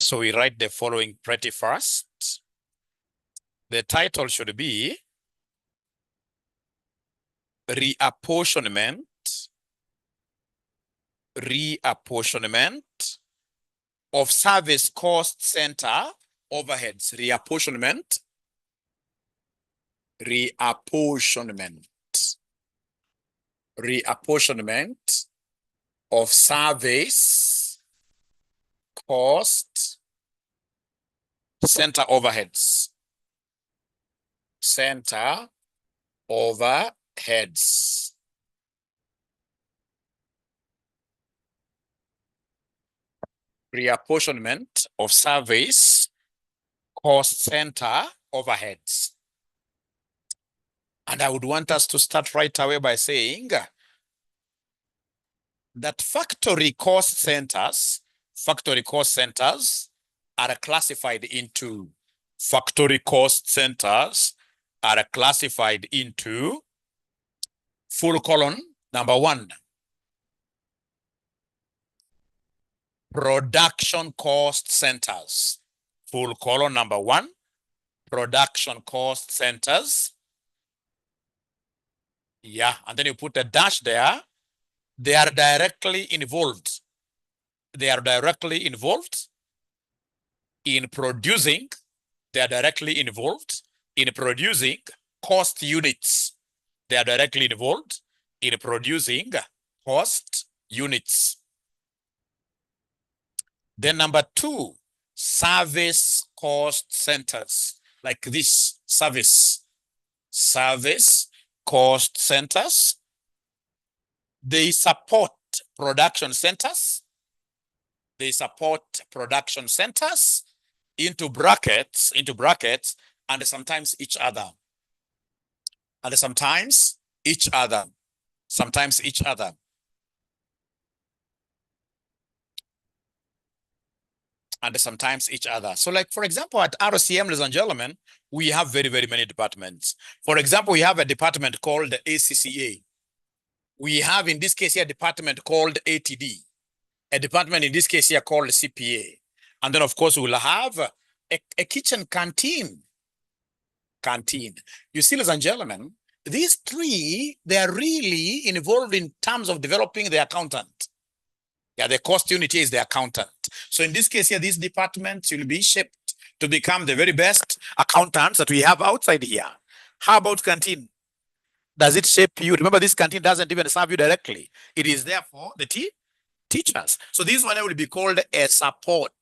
So we write the following pretty fast. The title should be Reapportionment of service cost center overheads. Reapportionment of service cost center overheads. Reapportionment of service cost center overheads. And I would want us to start right away by saying that factory cost centers are classified into full colon, number one, production cost centers. Full colon, number one, production cost centers. Yeah, and then you put a dash there. They are directly involved. In producing. They are directly involved in producing cost units. They are directly involved in producing cost units. Then number two, service cost centers, like this, service cost centers. They support production centers. Into brackets, and sometimes each other. So like, for example, at RCM, ladies and gentlemen, we have very, very many departments. For example, we have a department called ACCA. We have, in this case here, a department called ATD. A department, in this case here, called CPA. And then, of course, we'll have a kitchen canteen. You see, ladies and gentlemen, these three, they are really involved in terms of developing the accountant. Yeah, the cost unit is the accountant. So in this case here, these departments will be shaped to become the very best accountants that we have outside here. How about canteen? Does it shape you? Remember, this canteen doesn't even serve you directly. It is there for the teachers. So this one will be called a support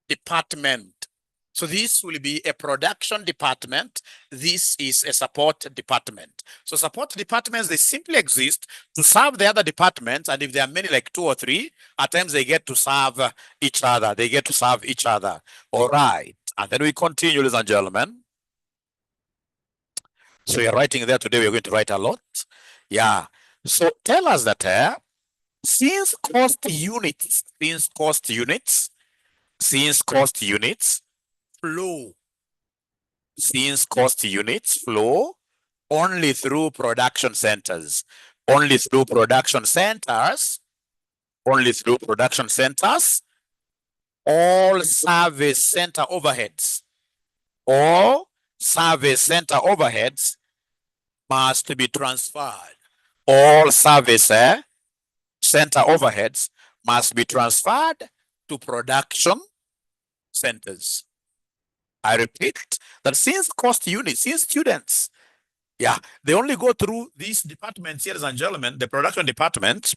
department. So this will be a production department. This is a support department. So support departments, they simply exist to serve the other departments. And if there are many, like 2 or 3, at times they get to serve each other. All right. And then we continue, ladies and gentlemen. So you're writing there today. We're going to write a lot. Yeah. So tell us that since cost units flow only through production centers. All service center overheads must be transferred. All service center overheads must be transferred to production centers. I repeat that since cost units, since students, yeah, they only go through these departments, ladies and gentlemen, the production department,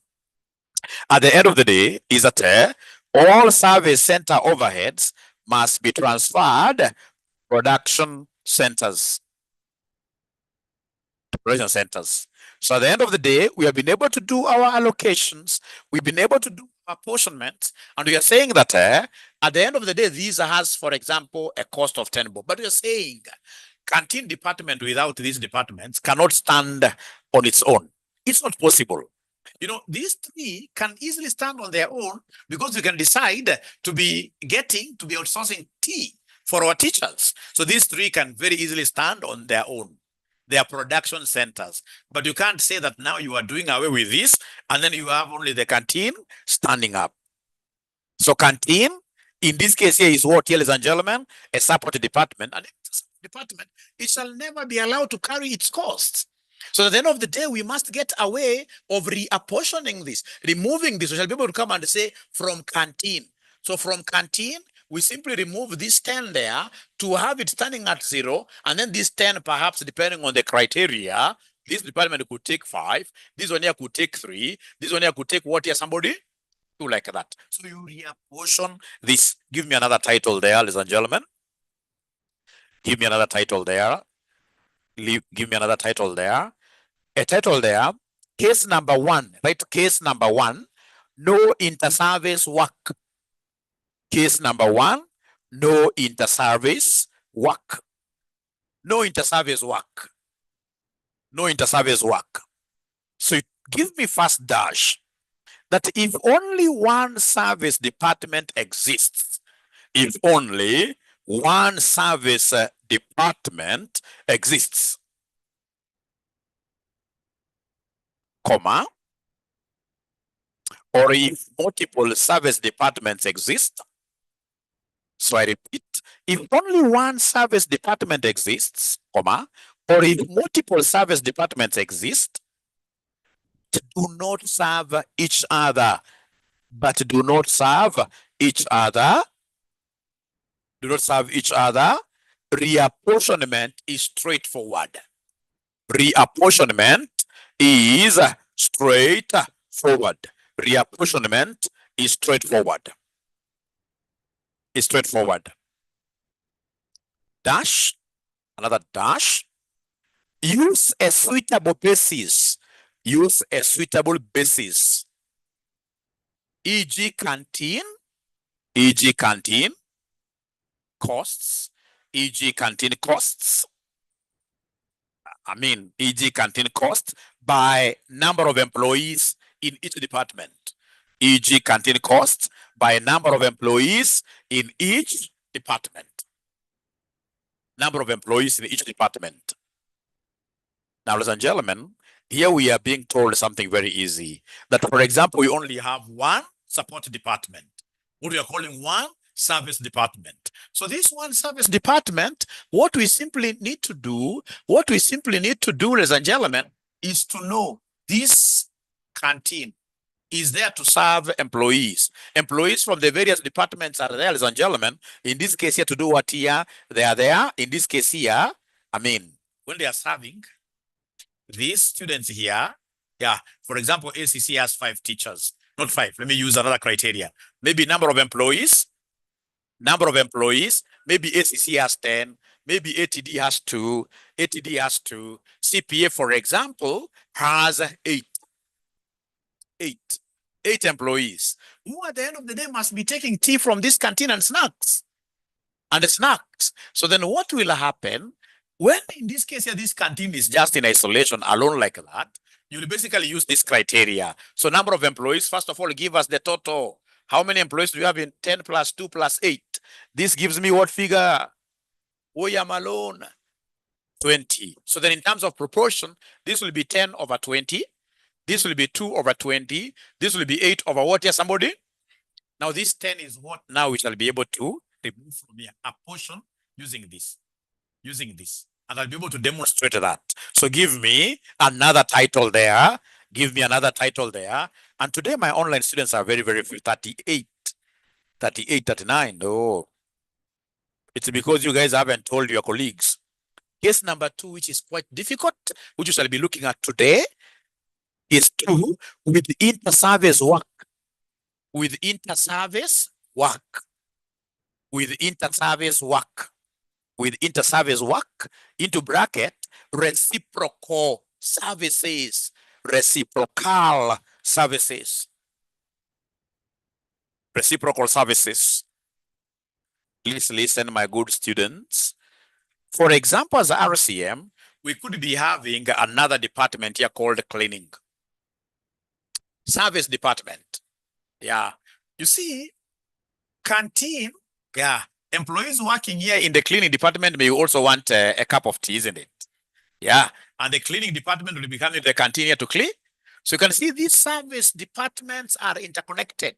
at the end of the day, is that all service center overheads must be transferred production centers. So at the end of the day, we have been able to do our allocations. We've been able to do apportionment. And we are saying that at the end of the day, these has, for example, a cost of 10 bob. But we are saying canteen department without these departments cannot stand on its own. It's not possible. You know, these three can easily stand on their own because we can decide to be outsourcing tea for our teachers. So these three can very easily stand on their own. They are production centers. But you can't say that now you are doing away with this and then you have only the canteen standing up. So canteen, in this case here is what, ladies and gentlemen? A support department. And it's a department, it shall never be allowed to carry its costs. So at the end of the day, we must get away of reapportioning this, removing this. We shall be able to come and say from canteen. So from canteen, we simply remove this 10 there to have it standing at 0. And then this 10, perhaps depending on the criteria, this department could take 5. This one here could take 3. This one here could take what here, somebody? 2, like that. So you reapportion this. Give me another title there, ladies and gentlemen. Give me another title there. Give me another title there. A title there. Case number 1, right? Case number 1, no inter-service work. Case number 1, no inter-service work. No inter-service work. No inter-service work. So give me first dash that if only one service department exists, if only one service department exists, comma, or if multiple service departments exist. So I repeat, if only one service department exists, comma, or if multiple service departments exist, do not serve each other, but do not serve each other. Do not serve each other. Reapportionment is straightforward. Reapportionment is straightforward. Reapportionment is straightforward. Is straightforward. Dash, another dash. Use a suitable basis. Use a suitable basis. E.g. canteen, e.g. canteen costs, e.g. canteen costs. I mean, e.g. canteen costs by number of employees in each department. E.g. canteen costs by number of employees in each department. Number of employees in each department. Now, ladies and gentlemen, here we are being told something very easy. That, for example, we only have one support department. What we are calling one service department. So this one service department, what we simply need to do, ladies and gentlemen, is to know this canteen is there to serve employees. Employees from the various departments are there, ladies and gentlemen. In this case here, to do what here? They are there. In this case here, I mean, when they are serving these students here, yeah, for example, ACC has 5 teachers, not 5. Let me use another criteria. Maybe number of employees, maybe ACC has 10, maybe ATD has 2, CPA, for example, has 8 employees, who at the end of the day must be taking tea from this canteen and snacks. So then what will happen when, in this case here, this canteen is just in isolation, alone like that? You will basically use this criteria. So number of employees, first of all, give us the total. How many employees do you have in 10 plus 2 plus 8? This gives me what figure? Oh, I'm alone. 20. So then in terms of proportion, this will be 10 over 20. This will be 2 over 20. This will be 8 over what here, somebody? Now this 10 is what now we shall be able to remove from here, a portion using this. And I'll be able to demonstrate that. So give me another title there. And today my online students are very, very few, 38, 39. No. It's because you guys haven't told your colleagues. Case number 2, which is quite difficult, which you shall be looking at today, is 2 with inter-service work. With inter-service work, into bracket, reciprocal services. Reciprocal services. Please listen, my good students. For example, as RCM, we could be having another department here called cleaning. Service department. Yeah. You see, canteen, yeah. Employees working here in the cleaning department may also want a cup of tea, isn't it? Yeah. And the cleaning department will be coming to the canteen here to clean. So you can see these service departments are interconnected.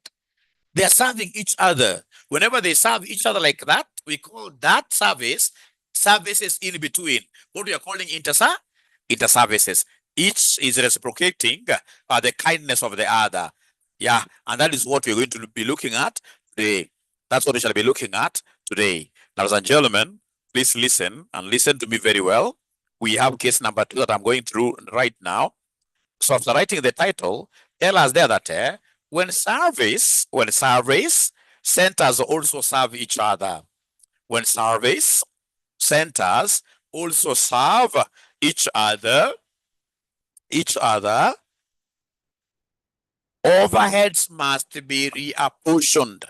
They are serving each other. Whenever they serve each other like that, we call that service services in between. What we are calling inter-services. Each is reciprocating the kindness of the other. Yeah, and that is what we're going to be looking at today. That's what we shall be looking at today. Ladies and gentlemen, please listen and listen to me very well. We have case number 2 that I'm going through right now. So after writing the title, tell us there that when service centers also serve each other. When service centers also serve each other, overheads must be reapportioned.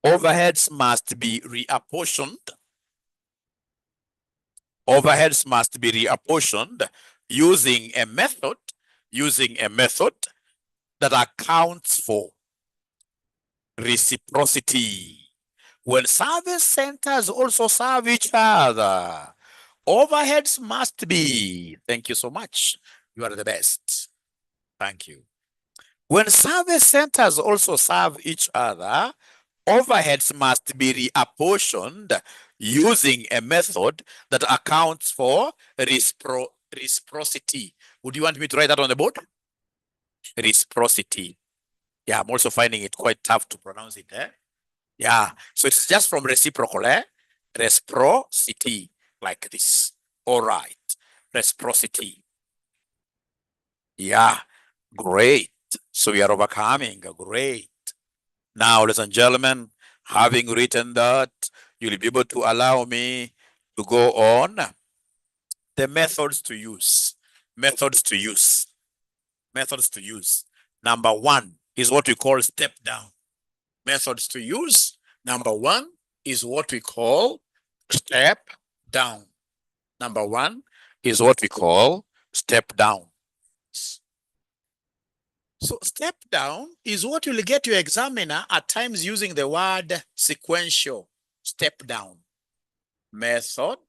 Overheads must be reapportioned. Overheads must be reapportioned using a method that accounts for reciprocity. When service centers also serve each other, overheads must be. Thank you so much. You are the best. Thank you. When service centers also serve each other, overheads must be reapportioned using a method that accounts for reciprocity. Would you want me to write that on the board? Reciprocity. Yeah, I'm also finding it quite tough to pronounce it. Yeah, so it's just from reciprocal, reciprocity, like this. All right, reciprocity. Yeah, great. So we are overcoming, great. Now, ladies and gentlemen, having written that, you'll be able to allow me to go on the methods to use. Methods to use. Methods to use. Number 1 is what we call step down. Methods to use. Number 1 is what we call step down. Number 1 is what we call step down. So step down is what you'll get your examiner at times using the word sequential. Step down. Method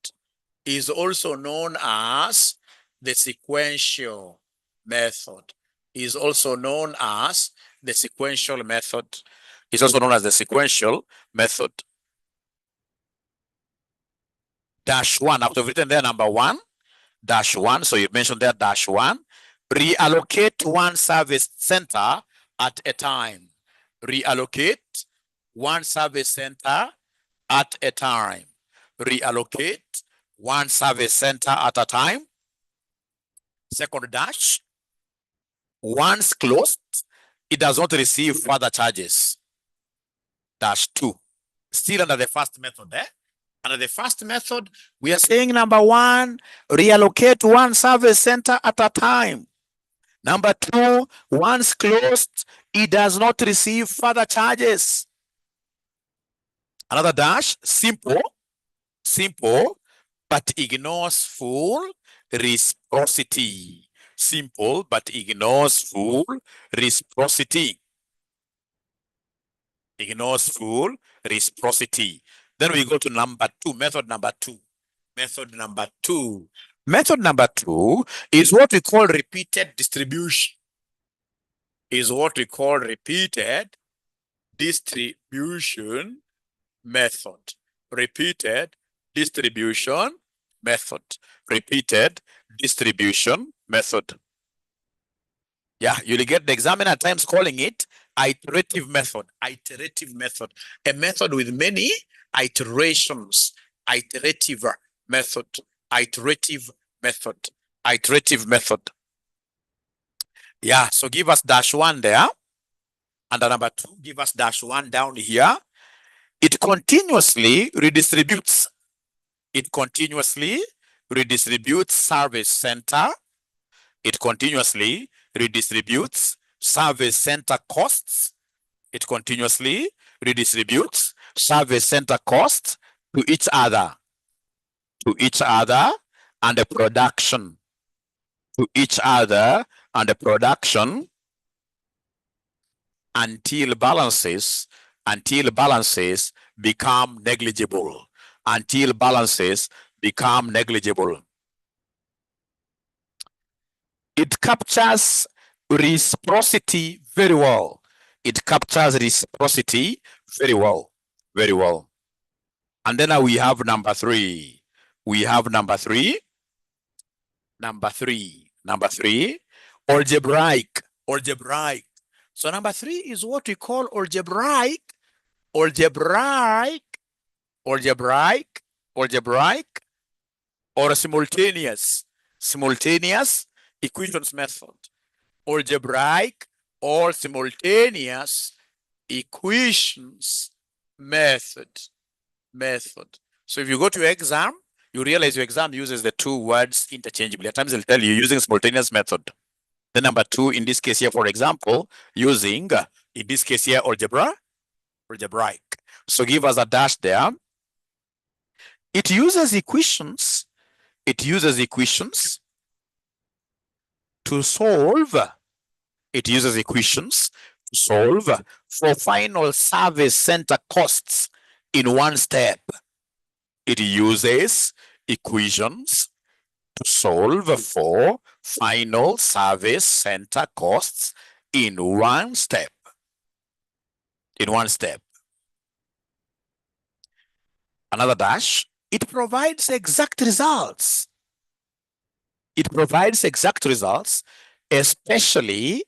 is also known as the sequential method. Is also known as the sequential method. Is also known as the sequential method. -1, after written there, number 1, -1. So you mentioned there -1. Reallocate one service center at a time. Reallocate one service center at a time. Reallocate one service center at a time. Second dash. Once closed, it does not receive further charges. -2. Still under the first method there. Under the first method, we are saying number 1, reallocate one service center at a time. Number 2, once closed, it does not receive further charges. Another dash, simple, but ignores full reciprocity. Simple, but ignores full reciprocity. Ignores full reciprocity. Then we go to number 2, method number 2. Method number 2. Method number 2 is what we call repeated distribution. Is what we call repeated distribution method. Repeated distribution method. Repeated distribution method. Yeah, you'll get the examiner at times calling it iterative method. Iterative method. A method with many iterations. Iterative method. Iterative method. Iterative method. Yeah, so give us -1 there. And the number 2, give us -1 down here. It continuously redistributes. It continuously redistributes service center. It continuously redistributes service center costs. It continuously redistributes service center costs to each other. To each other and the production. To each other and the production until balances become negligible. Until balances become negligible. It captures reciprocity very well. It captures reciprocity very well, very well. And then we have number three. We have number three, algebraic, algebraic. So number three is what we call algebraic, algebraic, algebraic, algebraic, or simultaneous, simultaneous equations method. Algebraic or simultaneous equations method. So if you go to your exam, you realize your exam uses the two words interchangeably. At times they'll tell you using simultaneous method. The number two, in this case here, for example, using, in this case here, algebraic. So give us a dash there. It uses equations. It uses equations to solve. It uses equations to solve for final service center costs in one step. It uses equations to solve for final service center costs in one step. In one step. Another dash. It provides exact results. It provides exact results, especially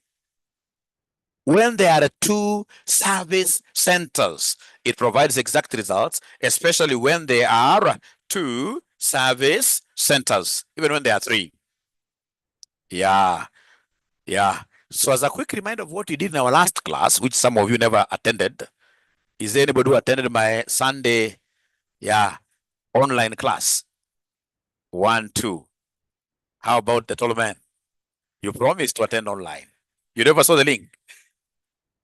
when there are two service centers. It provides exact results, especially when there are two service centers, even when there are three. Yeah. So as a quick reminder of what we did in our last class, which some of you never attended, is there anybody who attended my Sunday, online class? 1, 2. How about the tall man? You promised to attend online. You never saw the link.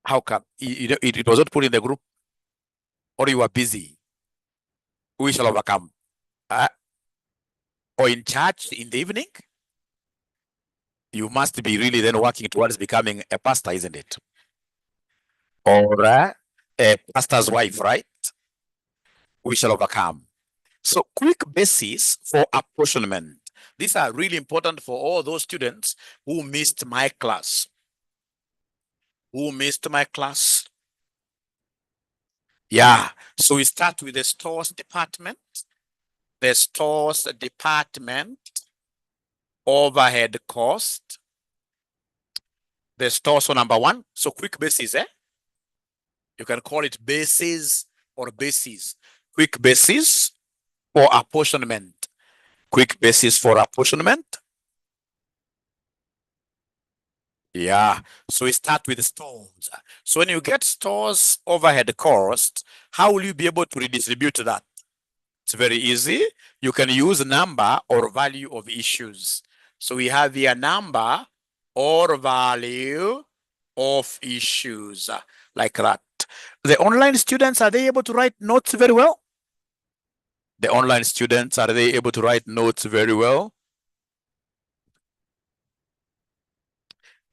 How come? It was not put in the group? Or you were busy? We shall overcome. Or in church in the evening? You must be really then working towards becoming a pastor, isn't it? Or a pastor's wife, right? We shall overcome. So quick basis for apportionment. These are really important for all those students who missed my class. Yeah, so we start with the stores department. The stores department overhead cost. The stores, so number one, so quick basis, you can call it basis or basis. Quick basis for apportionment. Quick basis for apportionment. Yeah, so we start with stores. So when you get stores overhead cost, how will you be able to redistribute that? It's very easy. You can use number or value of issues. So we have here number or value of issues, like that. The online students, are they able to write notes very well? The online students, are they able to write notes very well?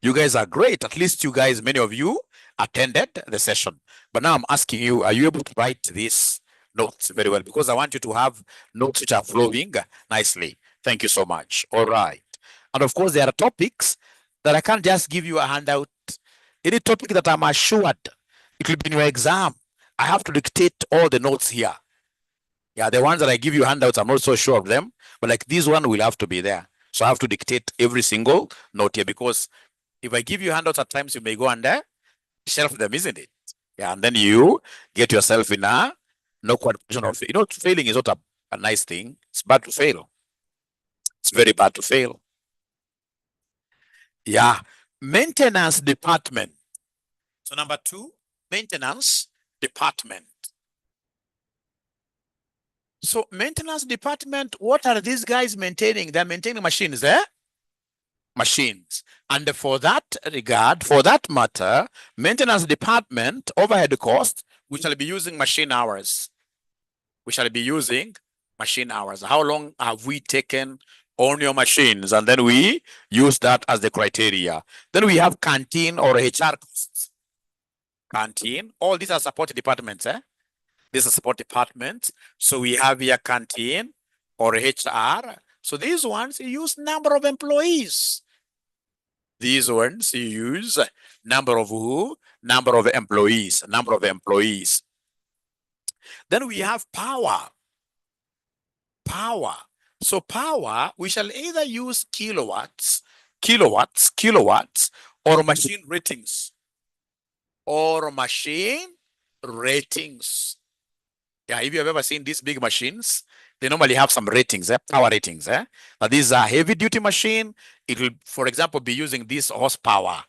You guys are great. At least you guys, many of you attended the session. But now I'm asking you, are you able to write these notes very well? Because I want you to have notes which are flowing nicely. Thank you so much. All right. And of course, there are topics that I can't just give you a handout. Any topic that I'm assured it will be in your exam, I have to dictate all the notes here. Yeah, the ones that I give you handouts, I'm not so sure of them. But like this one will have to be there. So I have to dictate every single note here, because if I give you handouts at times, you may go and shelf them, isn't it? Yeah, and then you get yourself in a no position of, failing is not a nice thing. It's bad to fail. It's very bad to fail. Yeah, maintenance department. So number two, maintenance department. So maintenance department, what are these guys maintaining? They're maintaining machines, machines. And for that regard, for that matter, maintenance department overhead cost, we shall be using machine hours. How long have we taken on your machines? And then we use that as the criteria. Then we have canteen or HR costs. Canteen, all these are support departments, These are support departments. So we have here canteen or HR. So these ones you use number of employees. These ones you use number of who? number of employees, Then we have power. So power, we shall either use kilowatts, or machine ratings. Yeah, if you have ever seen these big machines, they normally have some ratings, power ratings. Now these are heavy duty machine. It will, for example, be using this horsepower.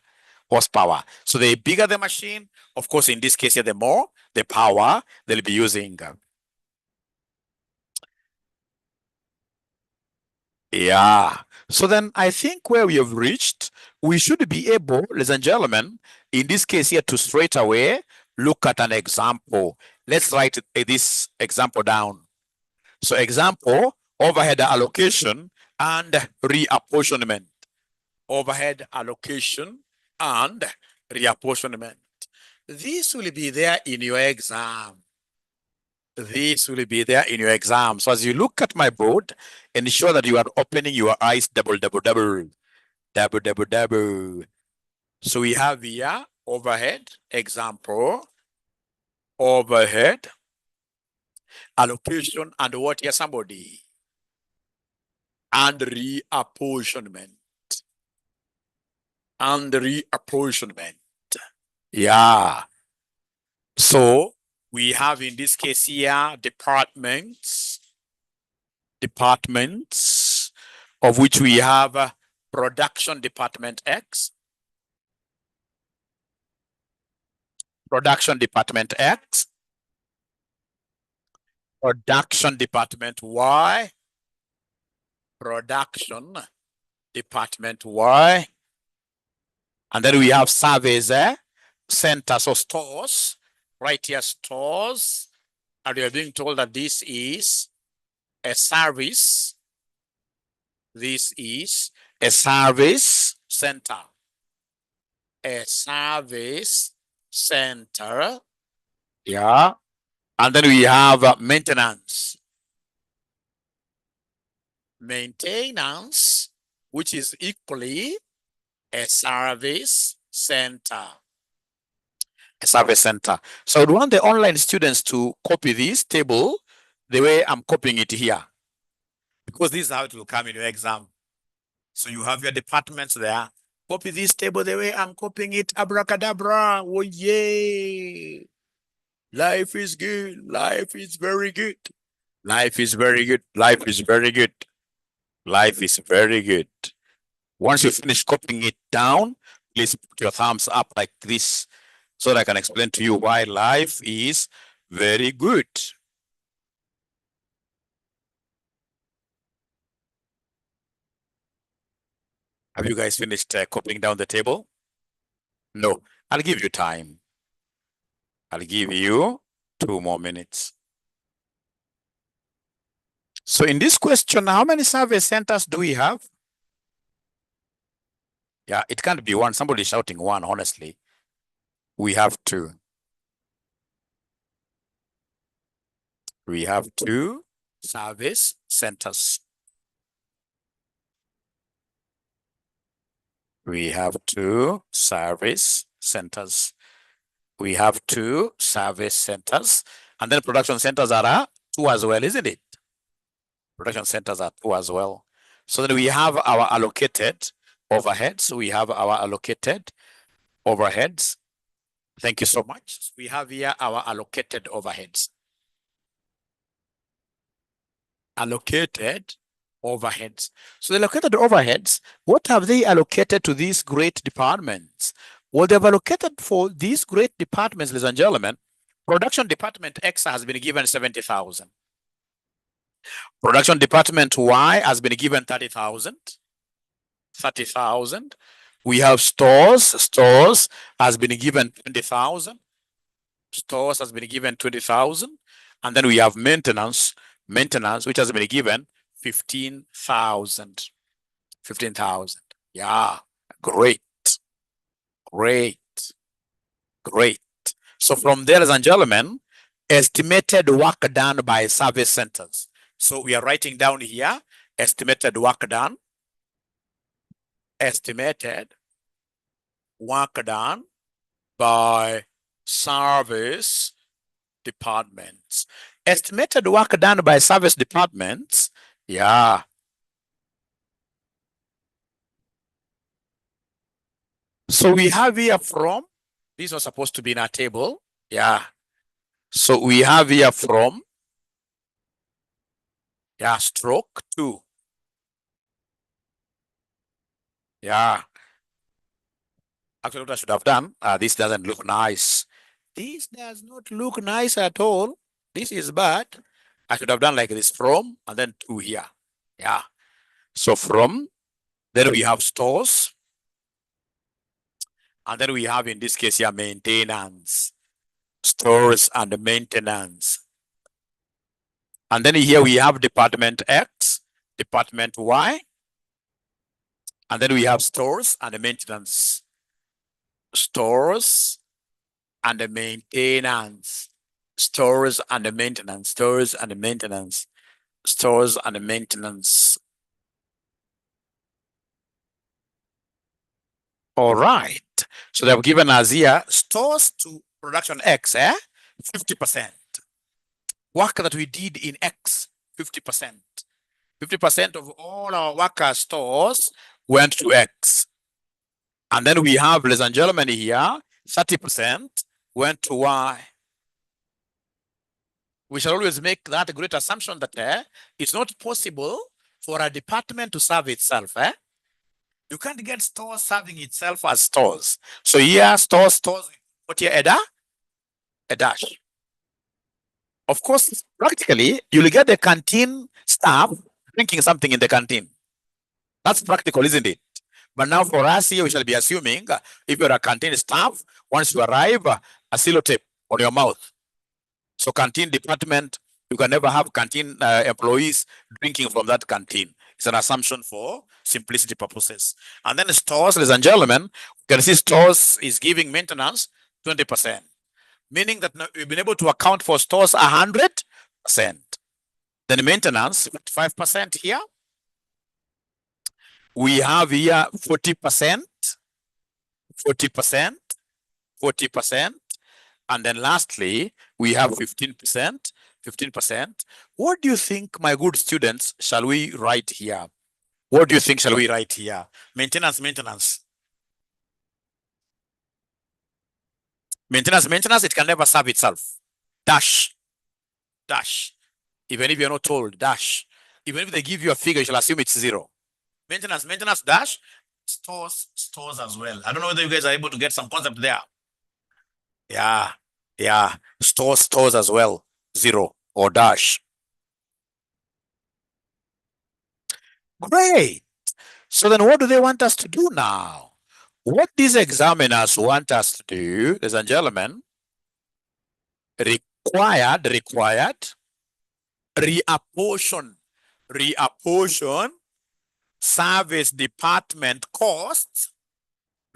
So the bigger the machine, of course, in this case here, the more the power they'll be using. Yeah. So then I think where we have reached, we should be able, ladies and gentlemen, in this case here, to straight away look at an example. Let's write this example down. So example, overhead allocation and reapportionment. Overhead allocation and reapportionment. This will be there in your exam. So as you look at my board, ensure that you are opening your eyes double. So we have here overhead, example, overhead, allocation, and what here, somebody? And reapportionment. Yeah. So we have in this case here departments, of which we have production department X, production department X, production department Y, production department Y, and then we have service centers or stores, right here, stores, and we are being told that this is a service. This is a service center. A service center. Yeah. And then we have maintenance. Maintenance, which is equally a service center. A service center. So I would want the online students to copy this table the way I'm copying it here, because this is how it will come in your exam. So you have your departments there. Copy this table the way I'm copying it. Abracadabra. Oh, yay. Life is good. Life is very good. Life is very good. Life is very good. Life is very good. Once you finish copying it down, please put your thumbs up like this so that I can explain to you why life is very good. Have you guys finished copying down the table? No, I'll give you time. I'll give you 2 more minutes. So in this question, how many service centers do we have? Yeah, it can't be one. Somebody shouting one, honestly. We have 2. We have 2 service centers. We have 2 service centers. We have 2 service centers. And then production centers are 2 as well, isn't it? Production centers are 2 as well. So then we have our allocated overheads. We have our allocated overheads. Thank you so much. We have here our allocated overheads. Allocated overheads. So the allocated overheads, what have they allocated to these great departments? Well, they've allocated for these great departments, ladies and gentlemen. Production department X has been given 70,000. Production department Y has been given 30,000. 30,000. We have stores has been given 20,000. Stores has been given 20,000. And then we have maintenance, which has been given 15,000. 15,000. Yeah, great. So from there, ladies and gentlemen, estimated work done by service centers. So we are writing down here, estimated work done. Estimated work done by service departments. Estimated work done by service departments. Yeah. So we have here from, this was supposed to be in a table. Yeah. So we have here from, yeah, stroke 2. Yeah. Actually, what I should have done, this doesn't look nice. This does not look nice at all. This is bad. I should have done like this, from, and then 2 here. Yeah. So from, then we have stores. And then we have, in this case here, maintenance, stores and maintenance. And then here we have department X, department Y. And then we have stores and maintenance. Stores and maintenance. Stores and maintenance. Stores and maintenance. Stores and maintenance. All right. So they've given us here stores to production X, 50%. Work that we did in X, 50%. 50% of all our worker stores went to X. And then we have, ladies and gentlemen, here, 30% went to Y. We shall always make that a great assumption that it's not possible for a department to serve itself. You can't get stores serving itself as stores. So here, stores, put here a dash. Of course, practically, you'll get the canteen staff drinking something in the canteen. That's practical, isn't it? But now for us here, we shall be assuming if you're a canteen staff, once you arrive, a sellotape on your mouth. So canteen department, you can never have canteen employees drinking from that canteen. It's an assumption for simplicity purposes. And then stores, ladies and gentlemen, you can see stores is giving maintenance 20%, meaning that we've been able to account for stores 100%. Then maintenance, 5% here. We have here 40%, 40%, 40%. And then lastly, we have 15%, 15%. What do you think, my good students, shall we write here? What do you think shall we write here? Maintenance, maintenance. Maintenance, maintenance, it can never serve itself. Dash, dash. Even if you're not told, dash. Even if they give you a figure, you shall assume it's 0. Maintenance, maintenance, dash. Stores, stores as well. I don't know whether you guys are able to get some concept there. Yeah, yeah. Stores, stores as well. 0 or dash. Great. So then what do they want us to do now? What these examiners want us to do, ladies and gentlemen, required, reapportion service department costs,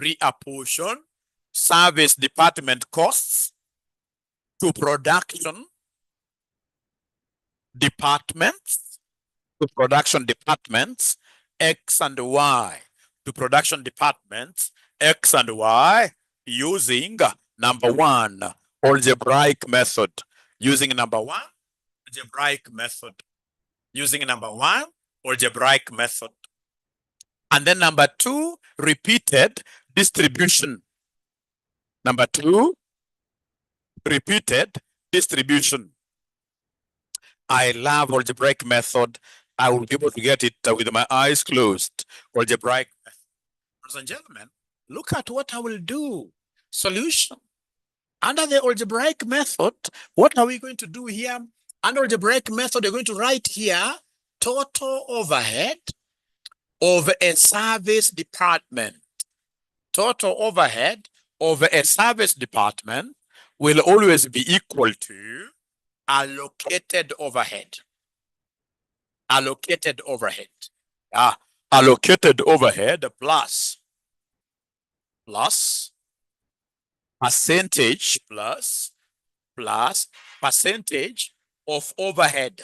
reapportion service department costs to production departments, X and Y, to production departments, X and Y, using number 1, algebraic method. Using number 1, algebraic method. Using number 1, algebraic method. And then number 2, repeated distribution. Number 2, repeated distribution. I love algebraic method. I will be able to get it with my eyes closed. Algebraic method. Ladies and gentlemen, look at what I will do. Solution. Under the algebraic method, what are we going to do here? Under algebraic method, you're going to write here total overhead of a service department. Total overhead of a service department will always be equal to allocated overhead. Allocated overhead. Allocated overhead plus percentage plus percentage of overhead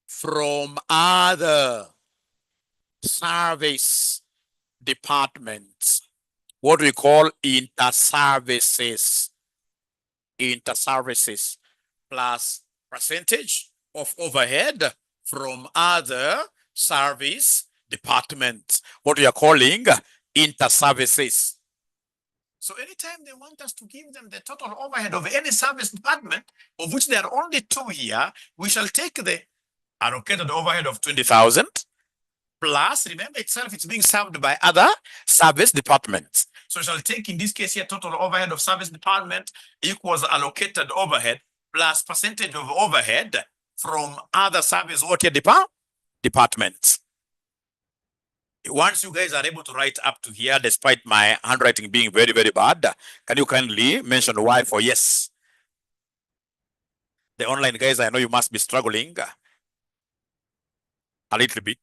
from other service departments. what we call inter-services. Inter-services plus percentage of overhead from other service departments, what we are calling inter-services. So anytime they want us to give them the total overhead of any service department, of which there are only two here, we shall take the allocated overhead of 20,000 plus, remember itself, it's being served by other service departments. So we shall take, in this case here, total overhead of service department equals allocated overhead plus percentage of overhead from other service what departments. Once you guys are able to write up to here, despite my handwriting being very, very bad, can you kindly mention why for yes? The online guys, I know you must be struggling a little bit.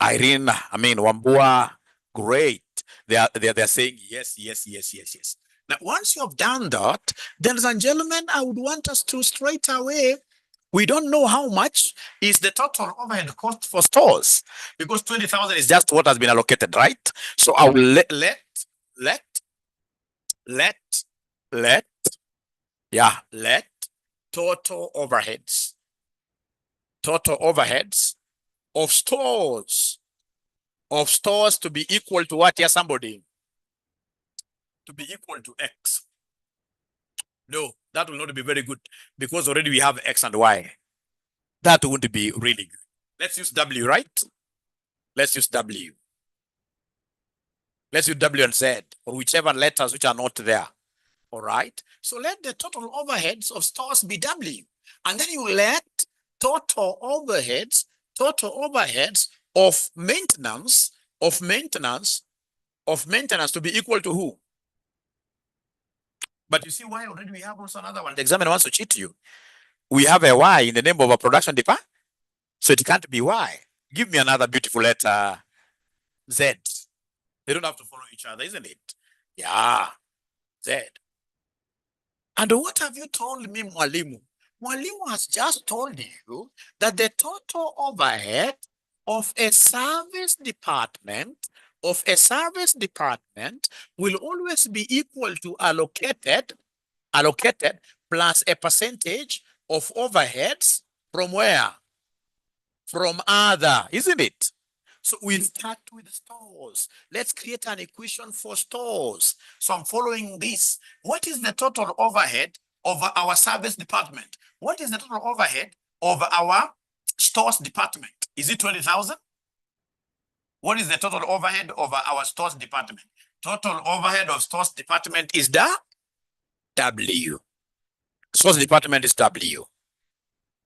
Irene, Wambua, great. They're saying yes, yes, yes, yes, yes. Now, once you have done that, then, ladies and gentlemen, I would want us to straight away. We don't know how much is the total overhead cost for stores because 20,000 is just what has been allocated, right? So I will let total overheads of stores to be equal to what here, somebody? To be equal to X. No, that will not be very good because already we have X and Y. That wouldn't be really good. Let's use W, right? Let's use W. Let's use W and Z or whichever letters which are not there. All right. So let the total overheads of stores be W. And then you let total overheads of maintenance to be equal to who? But you see why already we have also another one. The examiner wants to cheat you. We have a Y in the name of a production department, so it can't be Y. Give me another beautiful letter, Z. They don't have to follow each other, isn't it? Yeah, Z. And what have you told me, Mwalimu? Mwalimu has just told you that the total overhead of a service department will always be equal to allocated plus a percentage of overheads from where? From other, isn't it? So we'll start with stores. Let's create an equation for stores. So I'm following this. What is the total overhead of our service department? What is the total overhead of our stores department? Is it 20,000? What is the total overhead of our stores department? Total overhead of stores department is the W. Stores department is W,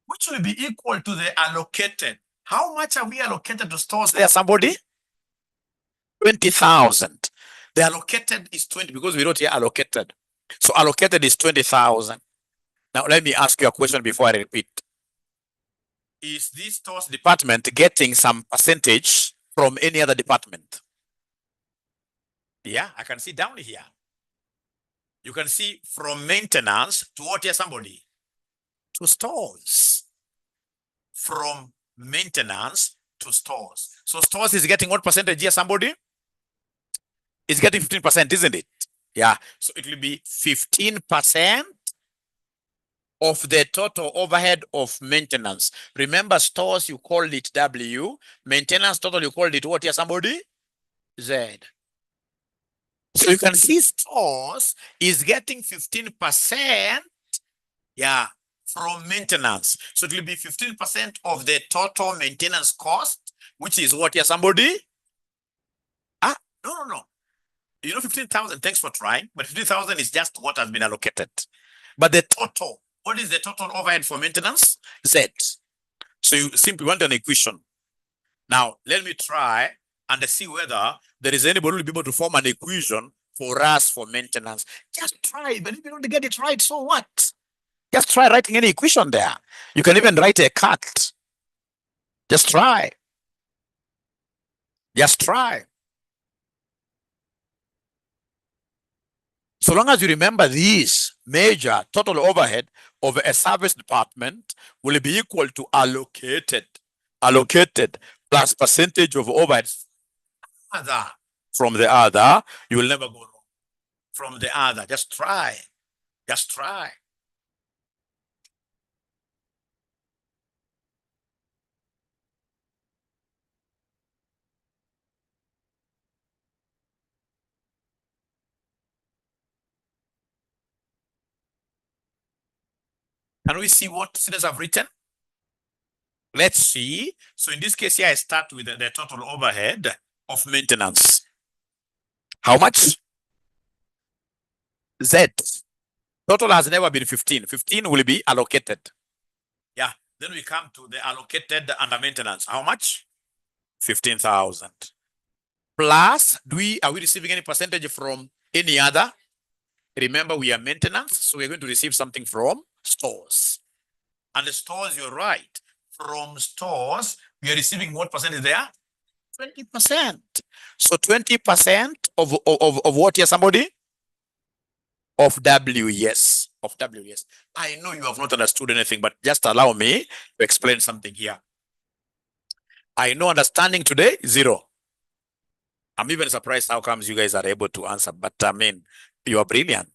which will be equal to the allocated. How much are we allocated to stores there, somebody? 20,000. The allocated is 20 because we wrote here allocated. So allocated is 20,000. Now let me ask you a question before I repeat. Is this stores department getting some percentage from any other department? Yeah, I can see down here. You can see from maintenance to what here, somebody? To stores. From maintenance to stores. So stores is getting what percentage here, somebody? It's getting 15%, isn't it? Yeah. So it will be 15% of the total overhead of maintenance. Remember, stores, you called it W. Maintenance total, you called it what here, somebody? Z. So you can see stores is getting 15%, yeah, from maintenance. So it will be 15% of the total maintenance cost, which is what here, somebody? No. You know, 15,000, thanks for trying, but 15,000 is just what has been allocated. But the total, what is the total overhead for maintenance? Z. So you simply want an equation. Now, let me try and see whether there is anybody who will be able to form an equation for us for maintenance. Just try, but if you don't get it right, so what? Just try writing any equation there. You can even write a cut. Just try. Just try. So long as you remember this major total overhead of a service department will be equal to allocated plus percentage of overhead from the other, you will never go wrong. From the other, just try. Just try. Can we see what students have written? Let's see. So in this case here, I start with the total overhead of maintenance. How much? Z. Total has never been 15. 15 will be allocated. Yeah. Then we come to the allocated under maintenance. How much? 15,000. Plus, are we receiving any percentage from any other? Remember, we are maintenance, so we're going to receive something from stores. And the stores, you're right. From stores, we are receiving what percentage there? 20%. So 20% of what here, somebody? Of W, yes. Of W, yes. I know you have not understood anything, but just allow me to explain something here. I know understanding today, 0. I'm even surprised how comes you guys are able to answer, but I mean, you are brilliant.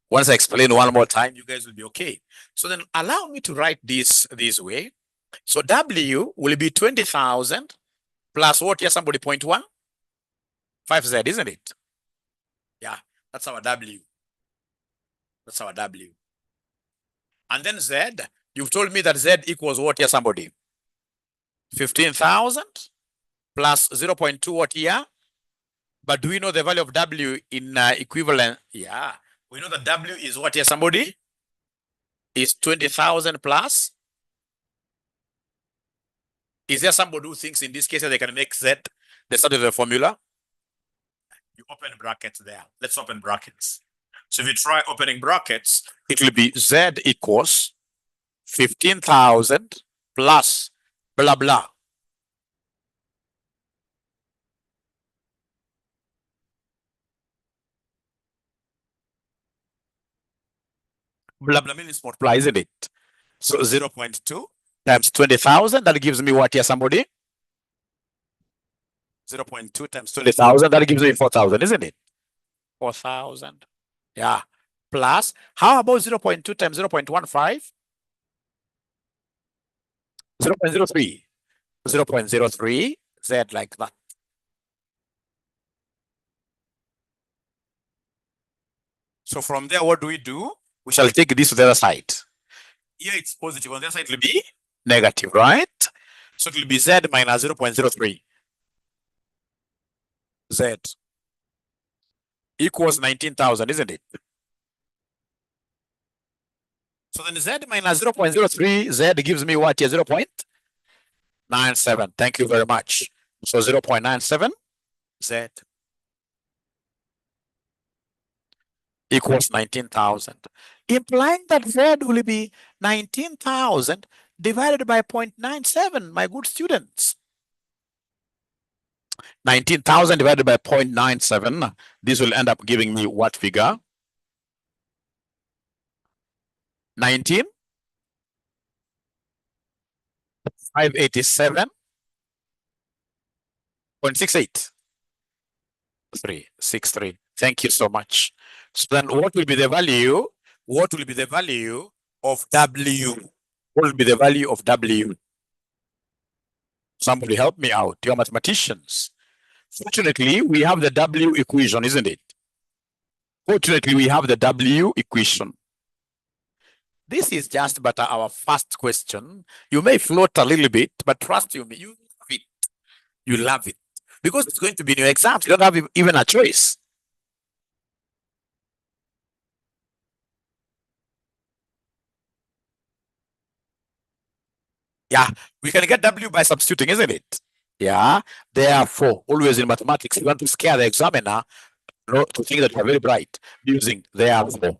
Once I explain one more time, you guys will be okay. So then allow me to write this way. So W will be 20,000 plus what here, somebody, 0.1? 5Z, isn't it? Yeah, that's our W. That's our W. And then Z, you've told me that Z equals what here, somebody? 15,000 plus 0.2 what here? But do we know the value of W in equivalent? Yeah, we know that W is what here, somebody? Is 20,000 plus. Is there somebody who thinks in this case that they can make Z the start of the formula? You open brackets there. Let's open brackets. So if you try opening brackets, it will be Z equals 15,000 plus blah, blah. Blah, blah means multiply, isn't it? So 0.2 times 20,000, that gives me what here, somebody? 0.2 times 20,000, that gives me 4,000, isn't it? 4,000. Yeah. Plus, how about 0.2 times 0.15? 0.03. 0.03, Z like that. So from there, what do? We shall take this to the other side. Here it's positive, on the other side it will be negative, right? So it will be Z minus 0.03. Z equals 19,000, isn't it? So then Z minus 0.03, Z gives me what here? 0.97. Thank you very much. So 0.97, Z equals 19,000, implying that Z will be 19,000 divided by 0.97, my good students. 19,000 divided by 0.97, this will end up giving me what figure? 587.68. 363. Thank you so much. So then what will be the value? What will be the value of W? What will be the value of W? Somebody help me out. You're mathematicians. Fortunately, we have the W equation, isn't it? Fortunately, we have the W equation. This is just but our first question. You may float a little bit, but trust you me, you love it. You love it. Because it's going to be in your exams. You don't have even a choice. Yeah, we can get W by substituting, isn't it? Yeah. Therefore, always in mathematics, you want to scare the examiner to think that you're very bright using therefore.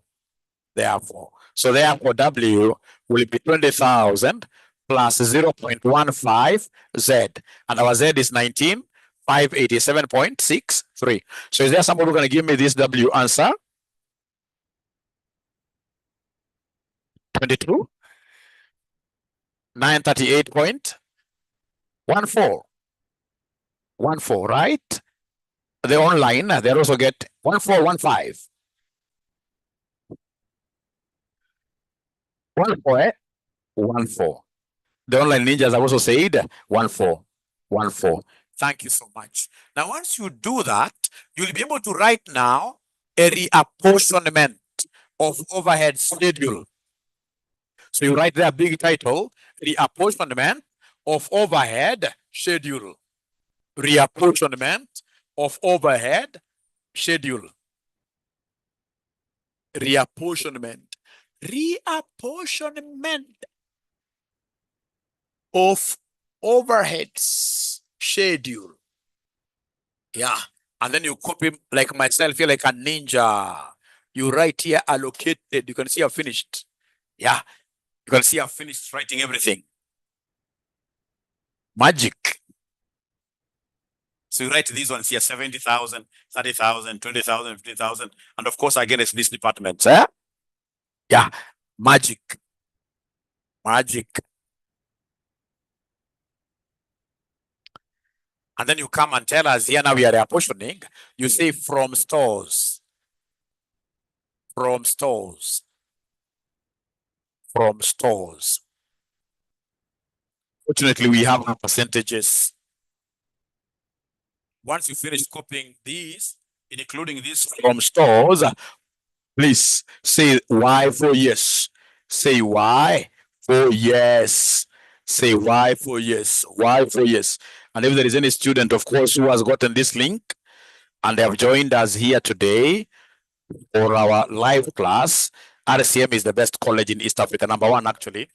Therefore. So therefore, W will be 20,000 plus 0.15 Z. And our Z is 19,587.63. So is there somebody who going to give me this W answer? 22? 938.14. 14, right? the online, they also get 1415. 14, 14. The online ninjas have also said 1414. Thank you so much. Now, once you do that, you'll be able to write now a reapportionment of overhead schedule. So you write there big title, reapportionment of overhead schedule. Reapportionment of overhead schedule. Reapportionment. Reapportionment of overheads schedule. Yeah. And then you copy like myself here, like a ninja. You write here allocated. You can see I've finished. Yeah. You can see I've finished writing everything. Magic. So you write these ones here 70,000, 30,000, 20,000, 50,000. And of course, again, it's this department. Eh? Yeah. Magic. Magic. And then you come and tell us here now we are apportioning. You say from stores. From stores. From stores. Fortunately, we have our percentages. Once you finish copying these, including this from stores, please say Y for yes. Say Y for yes. Say Y for yes. Y for yes. And if there is any student, of course, who has gotten this link and they have joined us here today for our live class, RCM is the best college in East Africa, #1 actually.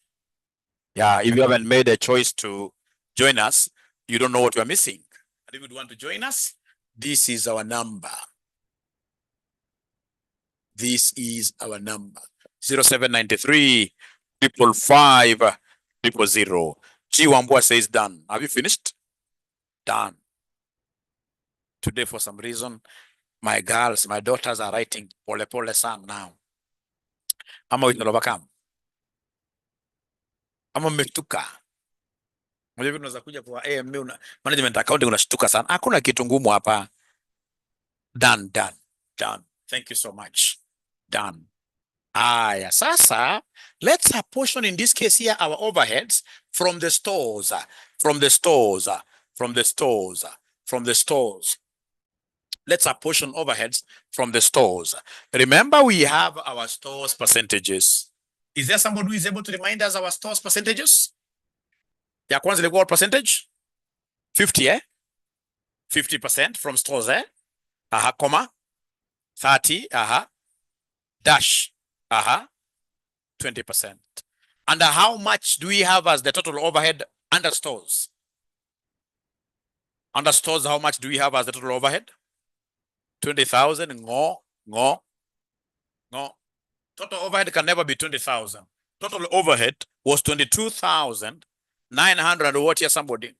Yeah, if you haven't made a choice to join us, you don't know what you're missing. And if you want to join us, this is our number. This is our number. 0793 555 000. G Wambua says done. Have you finished? Done. Today, for some reason, my girls, my daughters are writing pole pole san now. Ama witnolobakam. Ama mmetuka. Mwenye unaweza kuja kwa AMU management accounting unashtuka sana. Hakuna kitu ngumu hapa. Done, done, done. Thank you so much. Done. Aya, sasa, let's apportion in this case here our overheads from the stores, from the stores, from the stores, from the stores. Let's apportion overheads from the stores. Remember, we have our stores percentages. Is there somebody who is able to remind us our stores percentages? Ya kwanza ilikuwa what percentage? 50, eh? 50% from stores, eh? Aha, comma. 30, aha. Dash, aha. 20%. And how much do we have as the total overhead under stores? Under stores, how much do we have as the total overhead? 20,000. No. Total overhead can never be 20,000. Total overhead was 22,900. What here, somebody?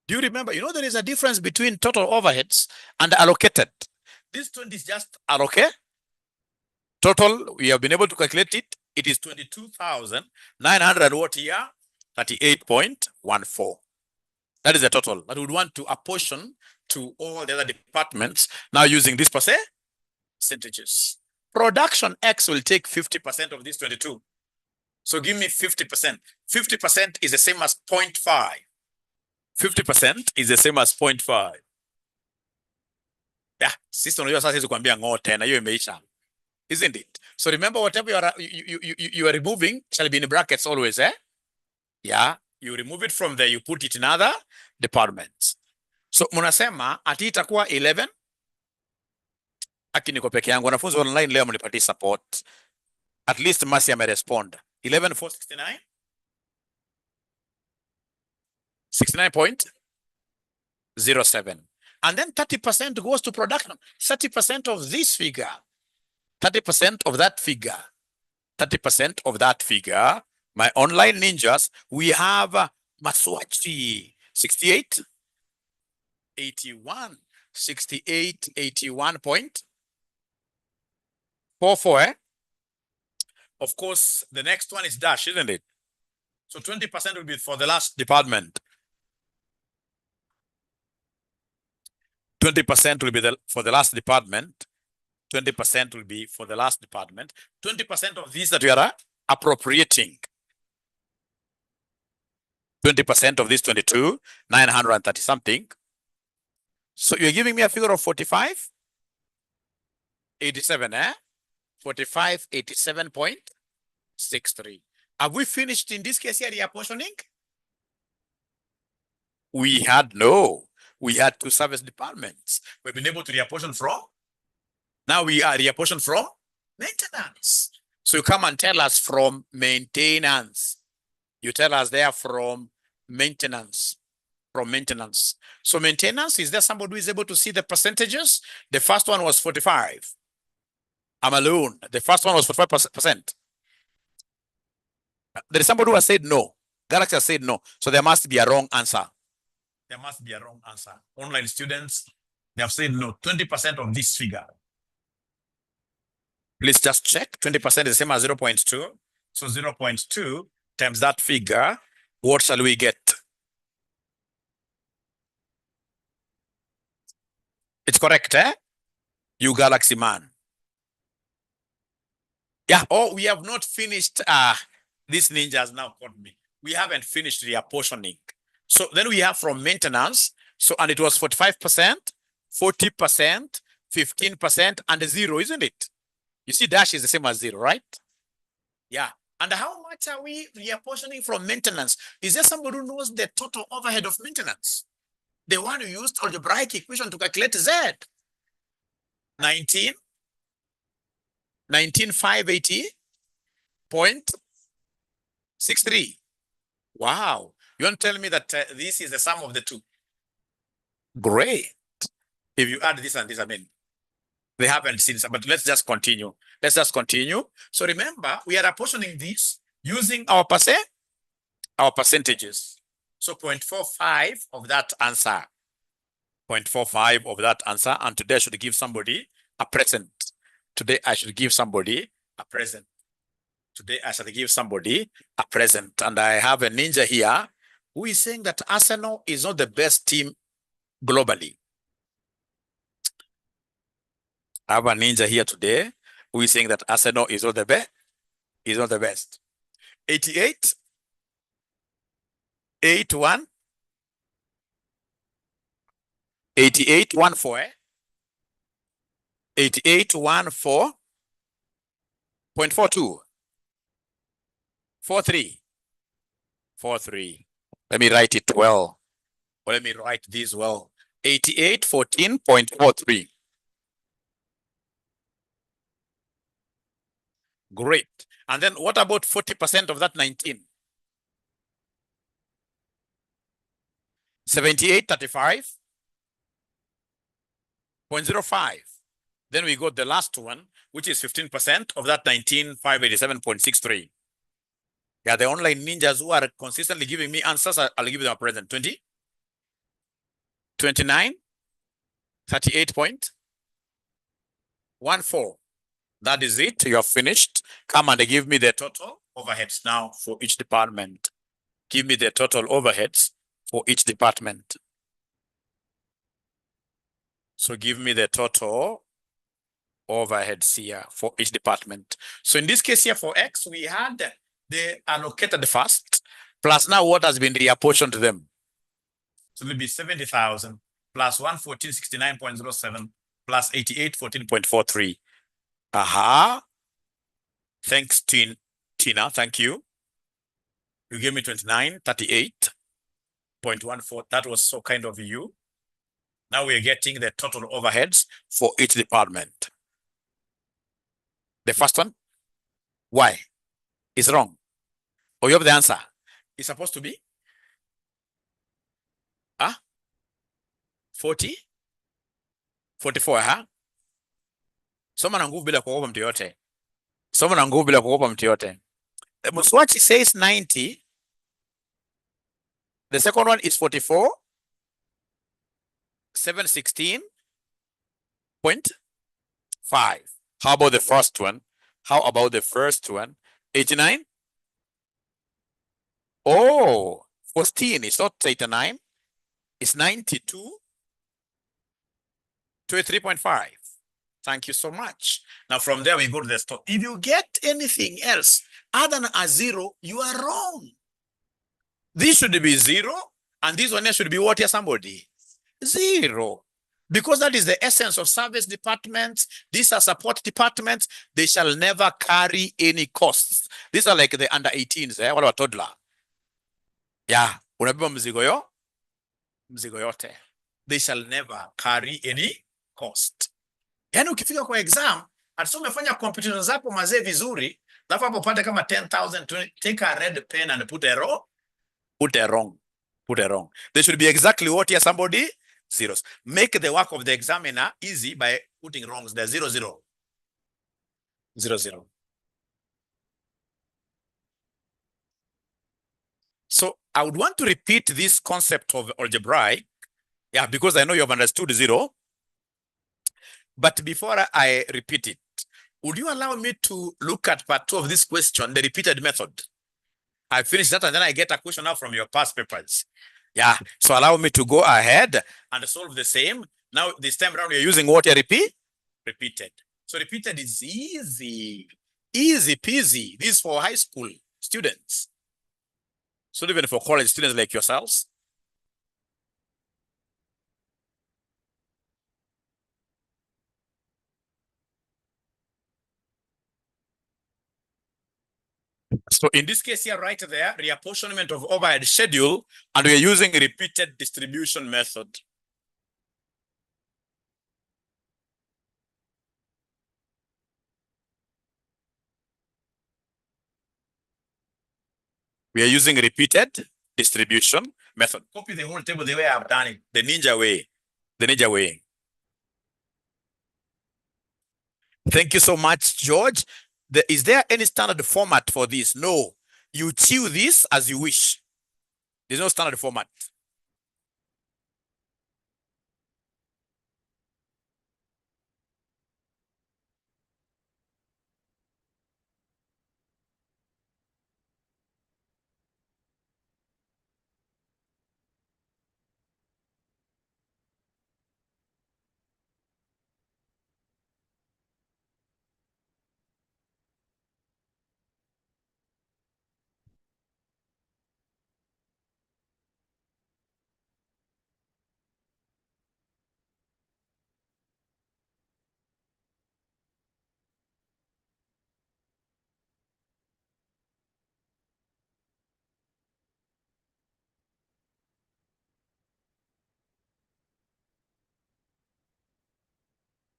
Do you remember? You know, there is a difference between total overheads and allocated. This 20 is just allocate. Total, we have been able to calculate it. It is 22,900. What here? 38.14. That is the total that we would want to apportion to all the other departments now using this percentages. Production X will take 50% of this 22. So give me 50%. 50% is the same as 0.5. 50% is the same as 0.5. Yeah, sisi unajua sasa hizi kuambia ng'o tena, hiyo imeisha. Isn't it? So remember, whatever you are removing shall be in brackets always, eh? Yeah, you remove it from there, you put it in other departments. So munasema ati itakuwa 11. Aki niko peke yangu, wanafunzi online leo mnipatie support. At least Mercy amerespond. 11,469. 69.07. And then 30% goes to production. 30% of this figure. 30% of that figure. 30% of that figure. My online ninjas, we have Maswachi 68, 81, 68, 81.44. Eh? Of course, the next one is dash, isn't it? So 20% will be for the last department. 20% will be for the last department. 20% will be for the last department. 20% of these that we are appropriating. 20% of this 22, 930 something. So you're giving me a figure of 45, 87, 45, 87.63. Have we finished in this case here reapportioning? We had two service departments. We've been able to reapportion from. Now we are reapportion from maintenance. So you come and tell us from maintenance. You tell us there from maintenance. From maintenance. So maintenance, is there somebody who is able to see the percentages? The first one was 45. I'm alone. The first one was 45%. There is somebody who has said no. Galaxy has said no. So there must be a wrong answer. There must be a wrong answer. Online students, they have said no. 20% of this figure. Please just check. 20% is the same as 0.2. So 0.2 times that figure, what shall we get? It's correct, eh? You Galaxy man. Yeah. Oh, we have not finished. This ninja has now caught me. We haven't finished reapportioning. So then we have from maintenance. So, and it was 45%, 40%, 15%, and a 0, isn't it? You see, dash is the same as 0, right? Yeah. And how much are we reapportioning from maintenance? Is there somebody who knows the total overhead of maintenance? The one who used algebraic equation to calculate Z. 19,580.63. Wow. You want to tell me that this is the sum of the two? Great. If you add this and this, I mean, they haven't seen some, but let's just continue. Let's just continue. So remember, we are apportioning this using our percentages. So 0.45 of that answer. 0.45 of that answer. And today I should give somebody a present. Today I should give somebody a present. Today I shall give somebody a present. And I have a ninja here who is saying that Arsenal is not the best team globally. I have a ninja here today who is saying that Arsenal is not the best. Is not the best. 88, 81, 88, 14, 88, 14.42, 43, 43. Let me write it well. Or let me write this well. 88, 14.43. Great. And then what about 40% of that 19? 7835.05. Then we got the last one, which is 15% of that 19,587.63. Yeah, the online ninjas who are consistently giving me answers, I'll give them a present. 20, 29, 38.14. That is it. You have finished. Come and give me the total overheads now for each department. Give me the total overheads for each department. So give me the total overheads here for each department. So in this case here for X, we had they allocated first, plus now what has been reapportioned to them. So it will be 70,000 plus 114.69.07 plus 88.14.43. Thanks, Tina. Thank you. You gave me 2938.14. That was so kind of you. Now we are getting the total overheads for each department. The first one, why? Is wrong. Oh, you have the answer. It's supposed to be 40, 44, Soma na nguvu bila kuogopa mtu yote. Soma na nguvu bila kuogopa mtu yote. Mswachi says 90. The second one is 44. 716.5. How about the first one? How about the first one? 89. Oh, 14. It's not 89. It's 92. 23.5. Thank you so much. Now from there we go to the store. If you get anything else other than a 0, you are wrong. This should be 0, and this one should be what here, somebody? 0. Because that is the essence of service departments. These are support departments. They shall never carry any costs. These are like the under 18s, wale wa toddler. Yeah, unabeba mzigo yote. They shall never carry any cost. Yani ukifika kwa exam, atusome umefanya competition zako mazee vizuri, alafu hapo pate kama 10,000, take a red pen and put a wrong. They should be exactly what here, somebody? Zeros. Make the work of the examiner easy by putting wrongs there. 0, 0. 0, 0. So I would want to repeat this concept of algebraic, yeah, because I know you have understood 0. But before I repeat it, would you allow me to look at part 2 of this question, the repeated method? I finish that and then I get a question now from your past papers. Yeah, so allow me to go ahead and solve the same. Now, this time around, you're using what you repeated. So repeated is easy peasy. This is for high school students. So even for college students like yourselves. So in this case here, right there, reapportionment of overhead schedule, and we're using repeated distribution method. We are using repeated distribution method. Copy the whole table the way I've done it, the ninja way. Thank you so much, George. Is there any standard format for this? No. You chew this as you wish. There's no standard format.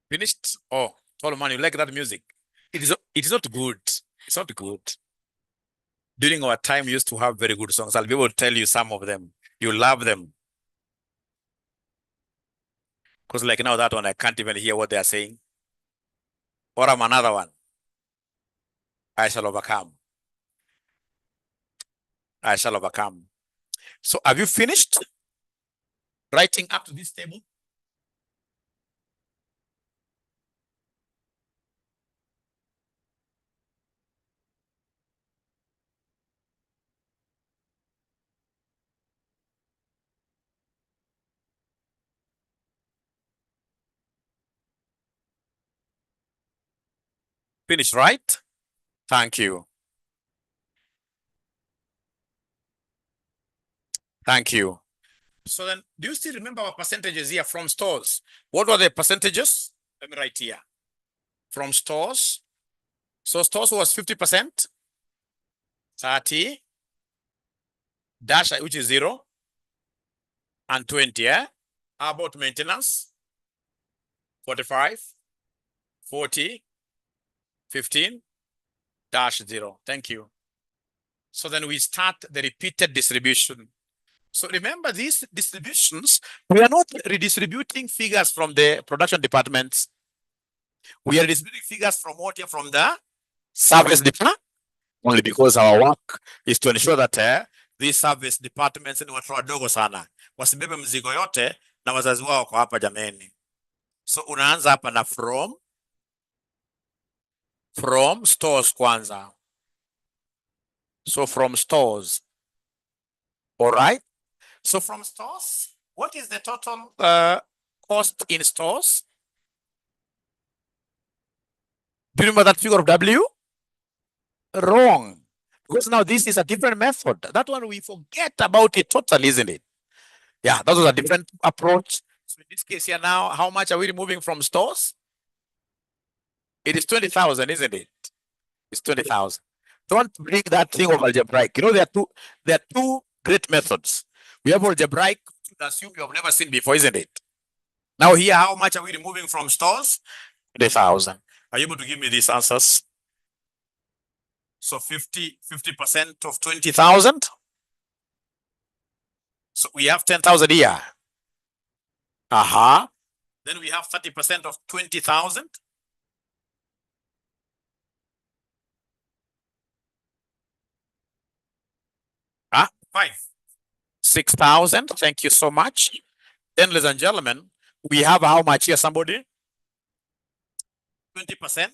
Finished? Oh, Solomon, you like that music? It is not good. It's not good. During our time, we used to have very good songs. I'll be able to tell you some of them. You love them. Because like now that one, I can't even hear what they are saying. Or I'm another one. I shall overcome. I shall overcome. So have you finished writing up to this table? Finished, right? Thank you. Thank you. So then, do you still remember our percentages here from stores? What were the percentages? Let me write here. From stores. So stores was 50%, 30, dash, which is 0, and 20, yeah? How about maintenance? 45, 40, 15, dash 0. Thank you. So then we start the repeated distribution. So remember these distributions, we are not redistributing figures from the production departments. We are redistributing figures from what here? From the service department, only because our work is to ensure that these service departments ni watu wadogo sana. Wasibebe mzigo yote na wazazi wao kwa hapa jameni. So unaanza hapa na from stores kwanza. So from stores. All right. So from stores, what is the total cost in stores? Do you remember that figure of W? Wrong. Because now this is a different method. That one we forget about it totally, isn't it? Yeah, that was a different approach. So in this case here now, how much are we removing from stores? It is 20,000, isn't it? It's 20,000. Don't bring that thing of algebraic. You know, there are two great methods. We have algebraic, to assume you have never seen before, isn't it? Now here, how much are we removing from stores? 20,000. Are you able to give me these answers? So 50% of 20,000. So we have 10,000 here. Then we have 30% of 20,000. Five. 6,000. Thank you so much. Then, ladies and gentlemen, we have how much here, somebody? 20%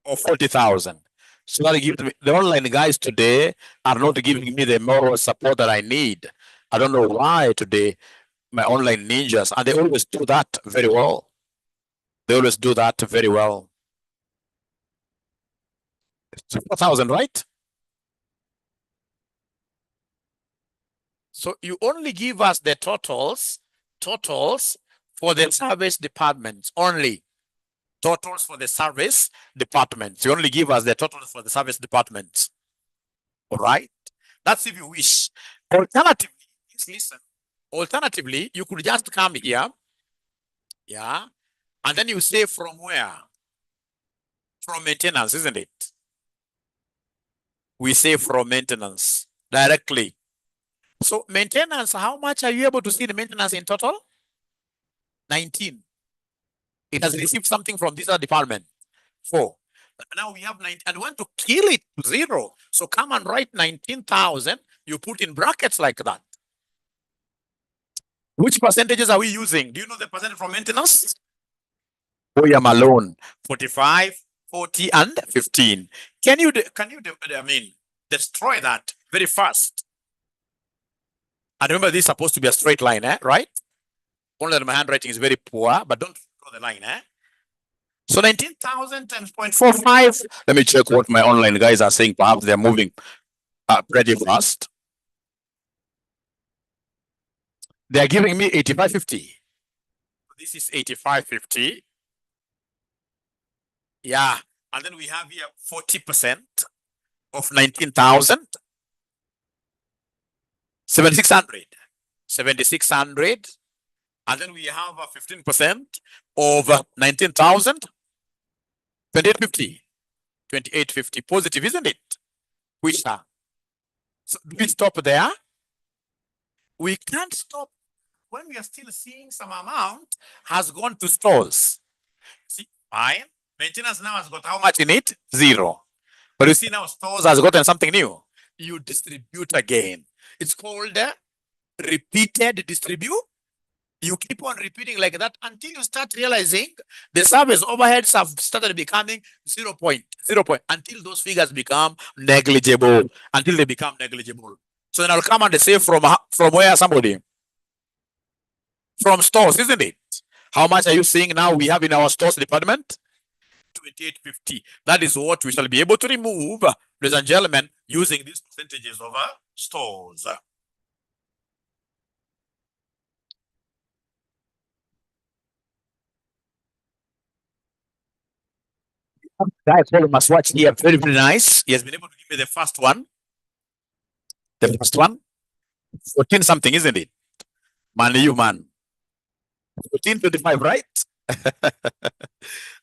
of 40,000. So that gives me, the online guys today are not giving me the moral support that I need. I don't know why today, my online ninjas, and they always do that very well. They always do that very well. 4,000, right? So you only give us the totals for the service departments only. Totals for the service departments. You only give us the totals for the service departments. All right. That's if you wish. Alternatively, please listen. Alternatively, you could just come here. Yeah. And then you say from where? From maintenance, isn't it? We say from maintenance directly. So maintenance, how much are you able to see the maintenance in total? 19. It has received something from this other department. 4. Now we have 9 and we want to kill it to 0. So come and write 19,000. You put in brackets like that. Which percentages are we using? Do you know the percentage from maintenance? William alone. 45, 40, and 15. Can you destroy that very fast? And remember, this is supposed to be a straight line, right? Only that my handwriting is very poor, but don't draw the line, So 19,000 times 0.45. Let me check what my online guys are saying. Perhaps they're moving pretty fast. They're giving me 8550. This is 8550. Yeah. And then we have here 40% of 19,000. 7,600. 7,600. And then we have 15% of 19,000. 2850. 2850. Positive, isn't it? Which are? So do we stop there? We can't stop when we are still seeing some amount has gone to stores. See, fine. Maintenance now has got how much in it? 0. But you see now stores has gotten something new. You distribute again. It's called repeated distribute. You keep on repeating like that until you start realizing the service overheads have started becoming 0 point, until those figures become negligible, until they become negligible. So then I'll come and say from where, somebody? From stores, isn't it? How much are you seeing now we have in our stores department? 2850. That is what we shall be able to remove, ladies and gentlemen, using these percentages of stores. Guy called must watch here. Very, very nice. He has been able to give me the first one. The first one. 14 something, isn't it? Man, you man. 1425, right?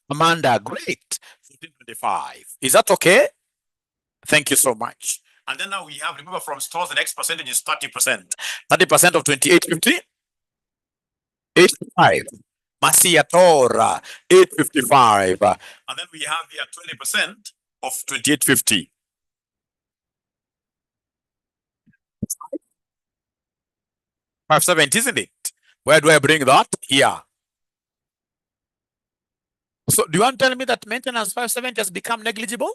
Amanda, great. 1425. Is that okay? Thank you so much. And then now we have, remember from stores, the next percentage is 30%. 30% of 2850? 85. Masiatora, 855. And then we have here 20% of 2850. 570, isn't it? Where do I bring that? Here. So do you want to tell me that maintenance 570 has become negligible?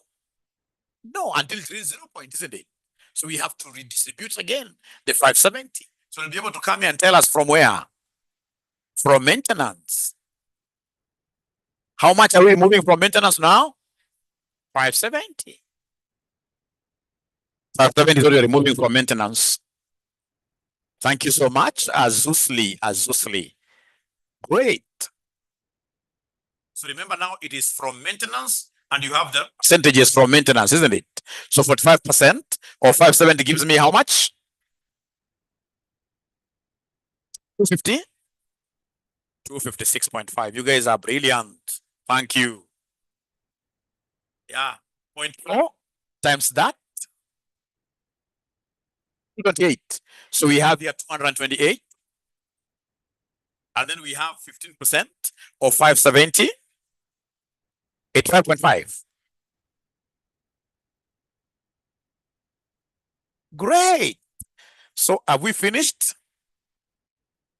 No, until it reaches 0 point, isn't it? So we have to redistribute again the 570. So you'll be able to come here and tell us from where? From maintenance. How much are we moving from maintenance now? 570. 570 is what you're removing from maintenance. Thank you so much, Azusli. Azusli. Great. So remember now it is from maintenance and you have the percentages from maintenance, isn't it? So 45% or 570 gives me how much? 250? 256.5. You guys are brilliant. Thank you. Yeah. 0.4 times that 228. So we have here 228. And then we have 15% of 570, 85.5. Great. So have we finished?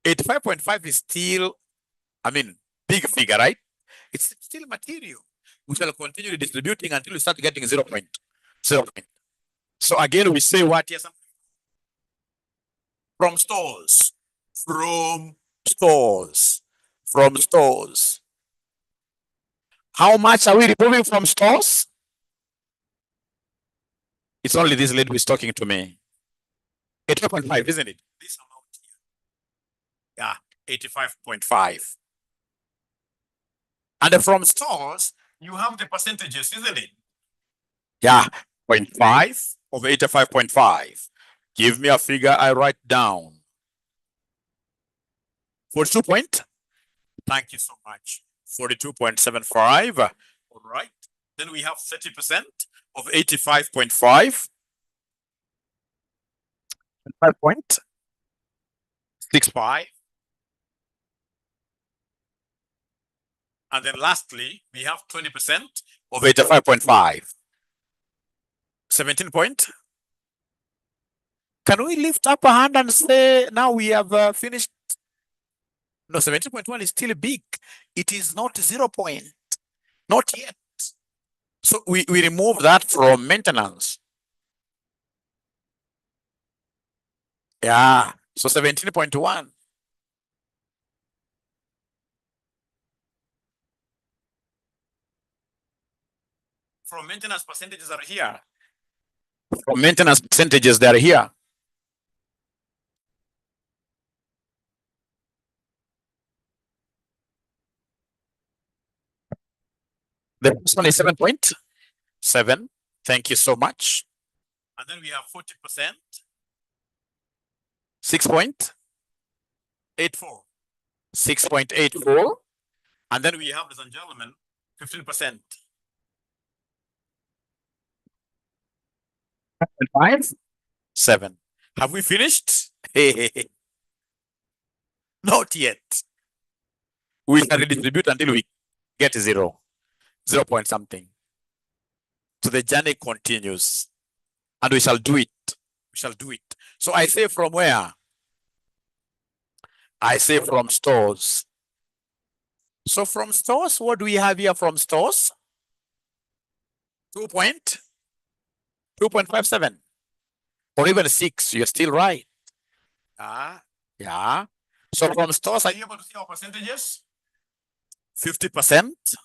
85.5 is still, big figure, right? It's still material. We shall continue distributing until we start getting 0 point. 0 point. So again, we say what? Yes. From stores. From stores. From stores. How much are we removing from stores? It's only this lady who is talking to me. 85.5, isn't it? This amount here. Yeah, 85.5. And from stores, you have the percentages, isn't it? Yeah, 0.5 over 85.5. Give me a figure I write down. 42 point. Thank you so much. 42.75. All right. Then we have 30% of 85.5. 5.65. And then lastly, we have 20% of 85.5. 17 point. Can we lift up a hand and say now we have finished? No, 17.1 is still big. It is not 0 point. Not yet. So we remove that from maintenance. Yeah. So 17.1. From maintenance percentages are here. From maintenance percentages, they are here. The first one is 7.7. Thank you so much. And then we have 40%. 6.84. 6.84. And then we have, ladies and gentlemen, 15%. 5, 7. Have we finished? Not yet. We shall redistribute until we get 0. 0 point something. So the journey continues. And we shall do it. We shall do it. So I say from where? I say from stores. So from stores, what do we have here from stores? 2.57 or even 6. You're still right. Yeah. So from stores, are you able to see our percentages? 50%.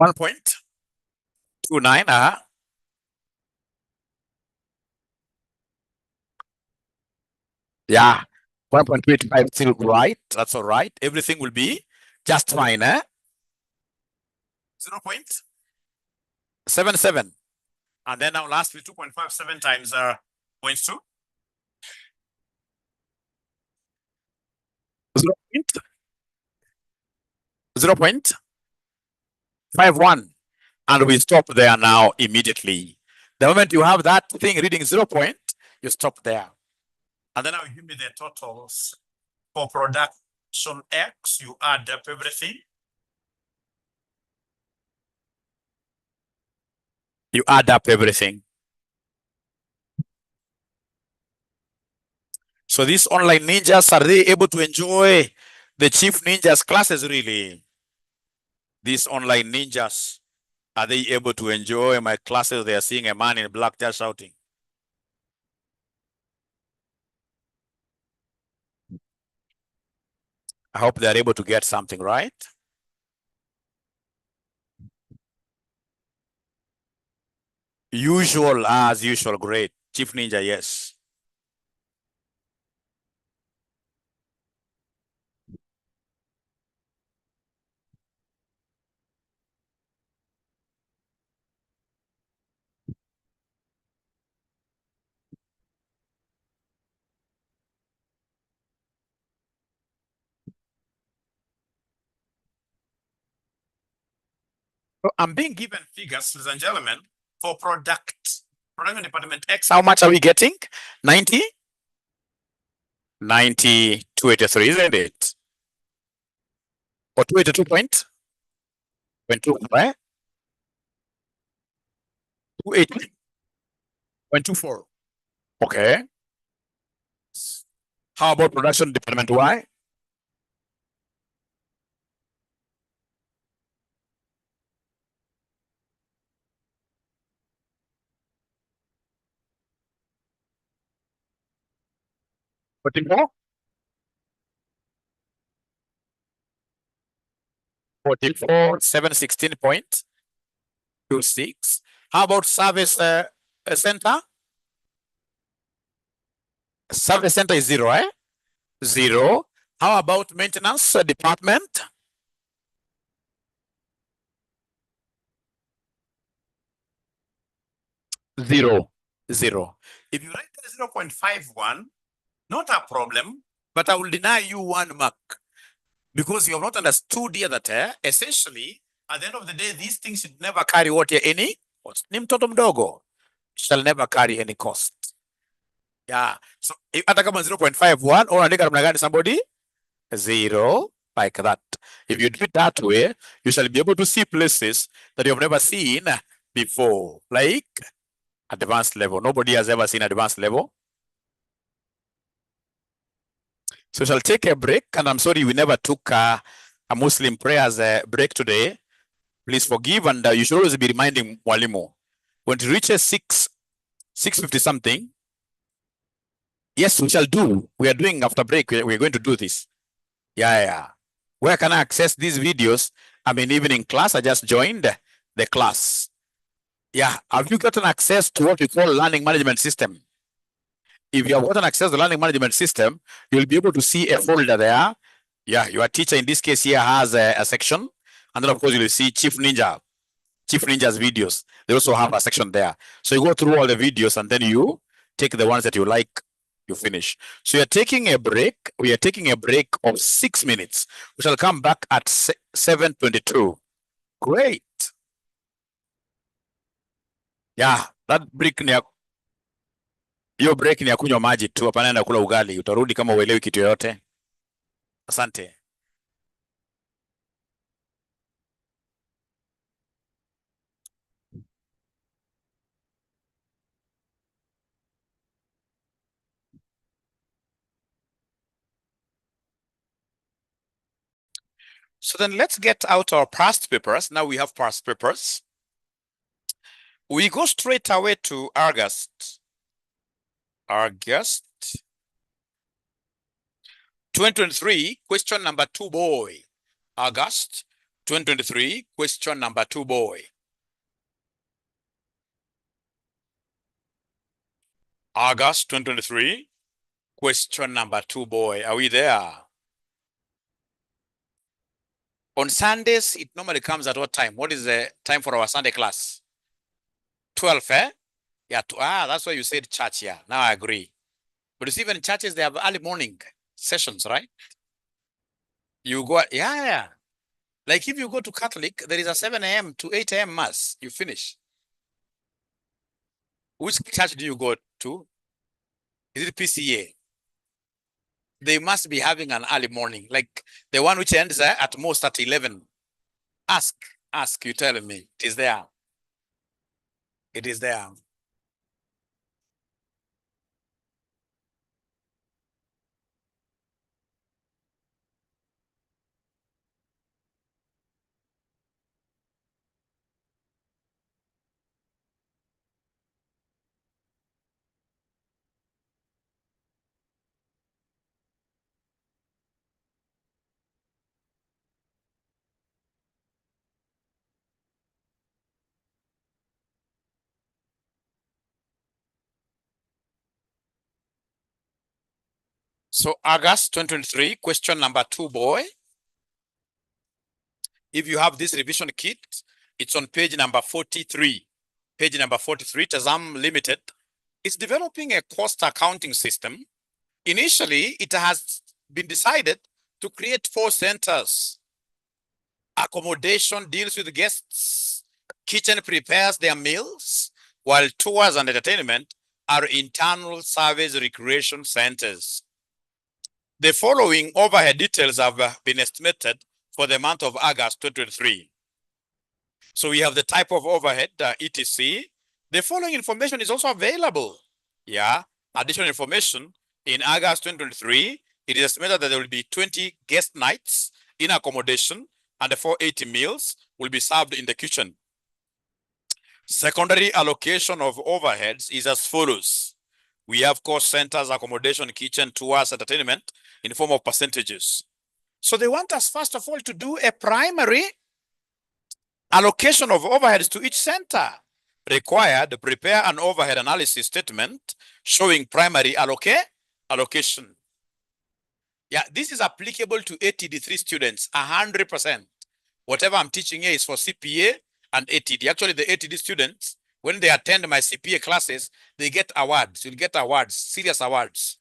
1.29. Yeah. 1.25 still right. That's all right. Everything will be just fine. 0.77. And then now lastly, 2.57 times 0.2. 0.51. And we stop there now immediately. The moment you have that thing reading 0 point, you stop there. And then now you give me the totals for production X. You add up everything. You add up everything. So these online ninjas, are they able to enjoy the Chief Ninjas classes really? These online ninjas, are they able to enjoy my classes? They are seeing a man in black just shouting. I hope they're able to get something right. Usual as usual. Great. Chief Ninja, yes. So I'm being given figures, ladies and gentlemen, for production department X. How much are we getting? 90? 90, 283, isn't it? Or 282 point two, right? 280.24. Okay. How about production department Y? 44? 44, 716.26. How about service center? Service center is zero, eh? Zero. How about maintenance department? Zero. Zero. If you write 0.51, not a problem, but I will deny you 1 mark because you have not understood here that essentially, at the end of the day, these things should never carry what here any cost. Ni mtoto mdogo shall never carry any cost. Yeah. So hata kama 0.51 or unaandika namna gani somebody? Zero, like that. If you do it that way, you shall be able to see places that you have never seen before, like advanced level. Nobody has ever seen advanced level. So we shall take a break, and I'm sorry we never took a Muslim prayers break today. Please forgive, and you should always be reminding Mwalimu when it reaches 6:50 something. Yes, we shall do. We are doing after break. We're going to do this. Yeah, yeah. Where can I access these videos? I'm in evening class. I just joined the class. Yeah. Have you gotten access to what we call learning management system? If you have gotten access to the learning management system, you'll be able to see a folder there. Yeah, your teacher in this case here has a section. And then of course you'll see Chief Ninja's videos. They also have a section there. So you go through all the videos and then you take the ones that you like, you finish. So you're taking a break. We are taking a break of 6 minutes. We shall come back at 7:22. Great. Yeah, that break ni hiyo break ni ya kunywa maji tu, hapana na kula ugali. Utarudi kama uelewi kitu yoyote. Asante. So then let's get out our past papers. Now we have past papers. We go straight away to August. August 2023, question number 2, boy. August 2023, question number 2, boy. August 2023, question number 2, boy. Are we there? On Sundays, it normally comes at what time? What is the time for our Sunday class? 12, eh? Yeah, that's why you said church, yeah. Now I agree. But you see, even in churches, they have early morning sessions, right? You go, yeah. Like if you go to Catholic, there is a 7 a.m. to 8 a.m. mass. You finish. Which church do you go to? Is it PCA? They must be having an early morning, like the one which ends at most at 11. Ask, you tell me. It is there. It is there. So August 2023, question number 2, boy. If you have this revision kit, it's on page number 43. Page number 43, Tazam Limited is developing a cost accounting system. Initially, it has been decided to create 4 centers. Accommodation deals with guests. Kitchen prepares their meals, while tours and entertainment are internal service recreation centers. The following overhead details have been estimated for the month of August 2023. So we have the type of overhead, etc. The following information is also available. Yeah, additional information in August 2023. It is estimated that there will be 20 guest nights in accommodation and the 480 meals will be served in the kitchen. Secondary allocation of overheads is as follows. We have cost centers, accommodation, kitchen, tours, entertainment in the form of percentages. So they want us, first of all, to do a primary allocation of overheads to each center. Required, prepare an overhead analysis statement showing primary allocation. Yeah, this is applicable to ATD3 students, 100%. Whatever I'm teaching here is for CPA and ATD. Actually, the ATD students, when they attend my CPA classes, they get awards. You'll get awards, serious awards.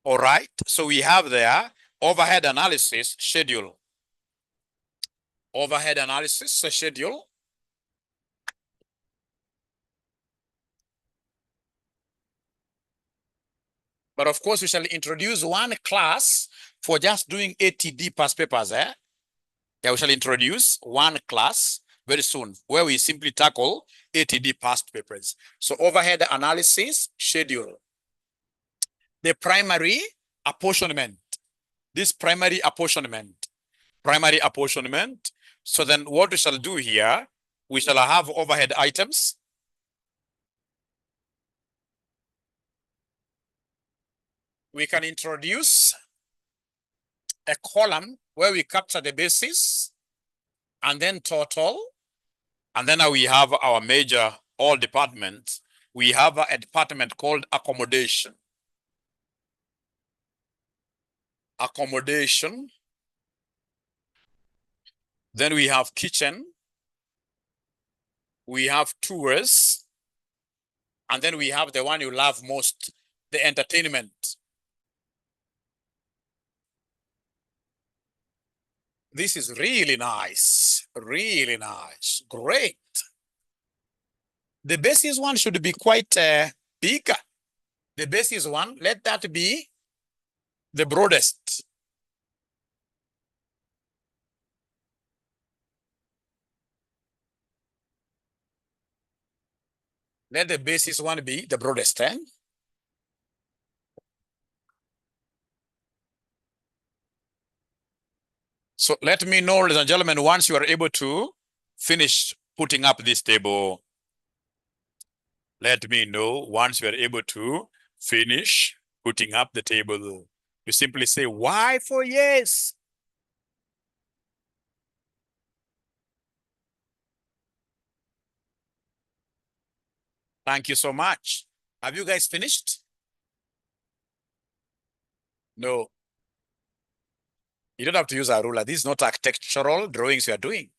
All right, so we have there overhead analysis schedule. Overhead analysis schedule. But of course, we shall introduce one class for just doing ATD past papers. Yeah, we shall introduce one class very soon where we simply tackle ATD past papers. So overhead analysis schedule. The primary apportionment. This primary apportionment. So then what we shall do here, we shall have overhead items. We can introduce a column where we capture the basis and then total. And then we have our major all departments. We have a department called accommodation. Accommodation. Then we have kitchen. We have tours. And then we have the one you love most, the entertainment. This is really nice. Really nice. Great. The basis one should be quite big. The basis one, let that be the broadest. Let the basis one be the broadest. So let me know, ladies and gentlemen, once you are able to finish putting up this table. Let me know once you are able to finish putting up the table. You simply say, why for yes? Thank you so much. Have you guys finished? No. You don't have to use a ruler. This is not architectural drawings you are doing.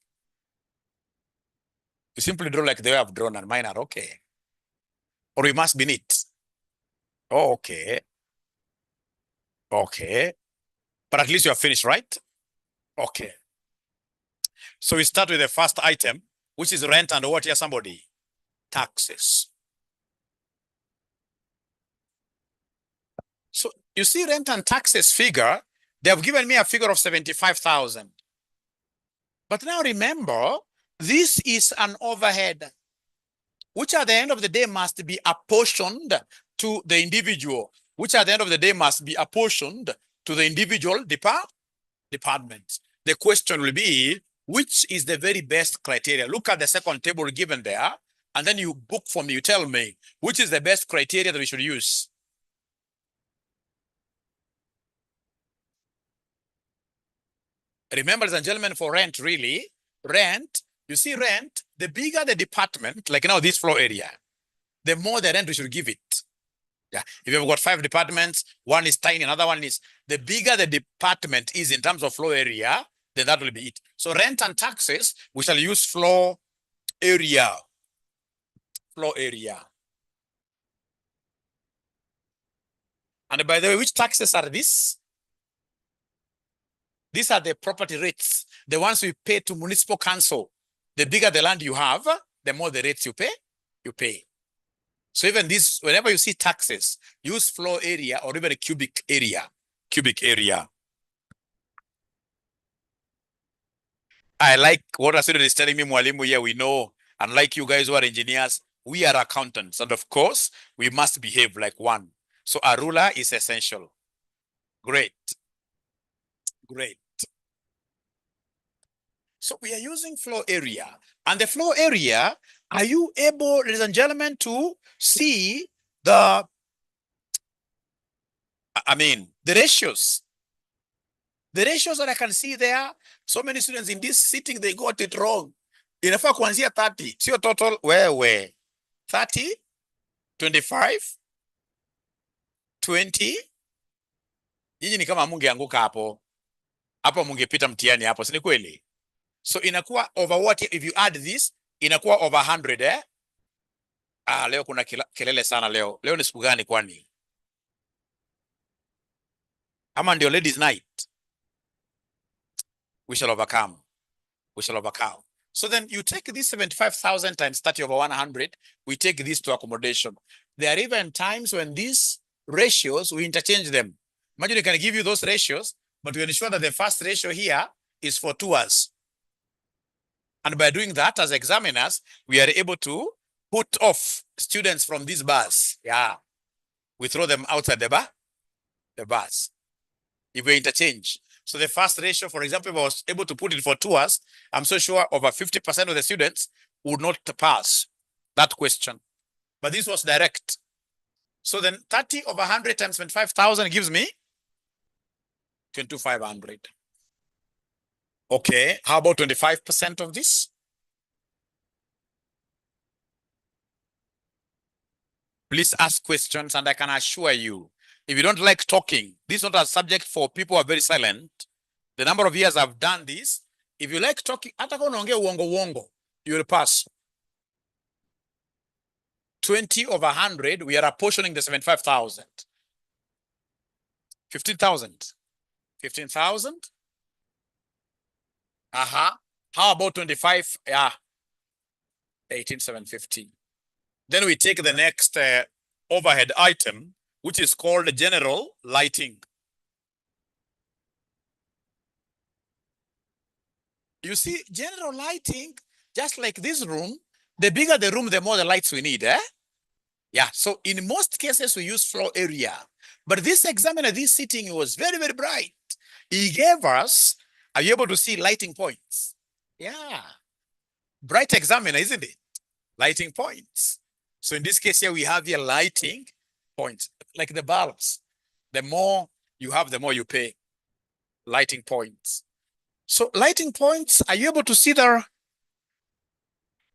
You simply draw like the way I've drawn and mine are okay. Or you must be neat. Oh, okay. Okay. But at least you are finished, right? Okay. So we start with the first item, which is rent and what here, somebody? Taxes. So you see rent and taxes figure, they have given me a figure of 75,000. But now remember, this is an overhead, which at the end of the day must be apportioned to the individual, which at the end of the day must be apportioned to the individual departments. The question will be, which is the very best criteria? Look at the second table given there, and then you book for me, you tell me, which is the best criteria that we should use? Remember, ladies and gentlemen, for rent, really, rent, you see rent, the bigger the department, like now this floor area, the more the rent we should give it. Yeah. If you've got 5 departments, one is tiny, another one is, the bigger the department is in terms of floor area, then that will be it. So rent and taxes, we shall use floor area. Floor area. And by the way, which taxes are these? These are the property rates, the ones we pay to municipal council. The bigger the land you have, the more the rates you pay. So even this, whenever you see taxes, use floor area or even a cubic area. Cubic area. I like what a student is telling me, Mwalimu. Here we know, unlike you guys who are engineers, we are accountants. And of course, we must behave like one. So a ruler is essential. Great. Great. So we are using floor area. And the floor area, are you able, ladies and gentlemen, to see the ratios? The ratios that I can see there, so many students in this sitting, they got it wrong. Inafaa kuanzia 30, sio total, where 30, 25, 20. Nyinyi ni kama mungeanguka hapo. Hapo mungepita mtihani hapo, si ni kweli? So inakuwa over what, if you add this, inakuwa over 100, eh? Leo kuna kelele sana leo. Leo ni siku gani kwani? Ama ndio ladies night? We shall overcome. We shall overcome. So then you take this 75,000 times 30 over 100. We take this to accommodation. There are even times when these ratios, we interchange them. Imagine we can give you those ratios, but we ensure that the first ratio here is for tours. And by doing that, as examiners, we are able to put off students from these bars. Yeah. We throw them outside the bars. If we interchange. So the first ratio, for example, if I was able to put it for tours, I'm so sure over 50% of the students would not pass that question. But this was direct. So then 30 over 100 times 25,000 gives me 22,500. Okay, how about 25% of this? Please ask questions, and I can assure you, if you don't like talking, this is not a subject for people who are very silent. The number of years I've done this, if you like talking, you will pass. 20 over 100, we are apportioning the 75,000. 15,000. 15,000. How about 25? Yeah. 18,750. Then we take the next overhead item, which is called general lighting. You see, general lighting, just like this room, the bigger the room, the more the lights we need, eh? Yeah, so in most cases, we use floor area. But this examiner, this sitting, was very, very bright. He gave us, are you able to see lighting points? Yeah. Bright examiner, isn't it? Lighting points. So in this case here, we have here lighting points, like the bulbs. The more you have, the more you pay. Lighting points. So lighting points, are you able to see the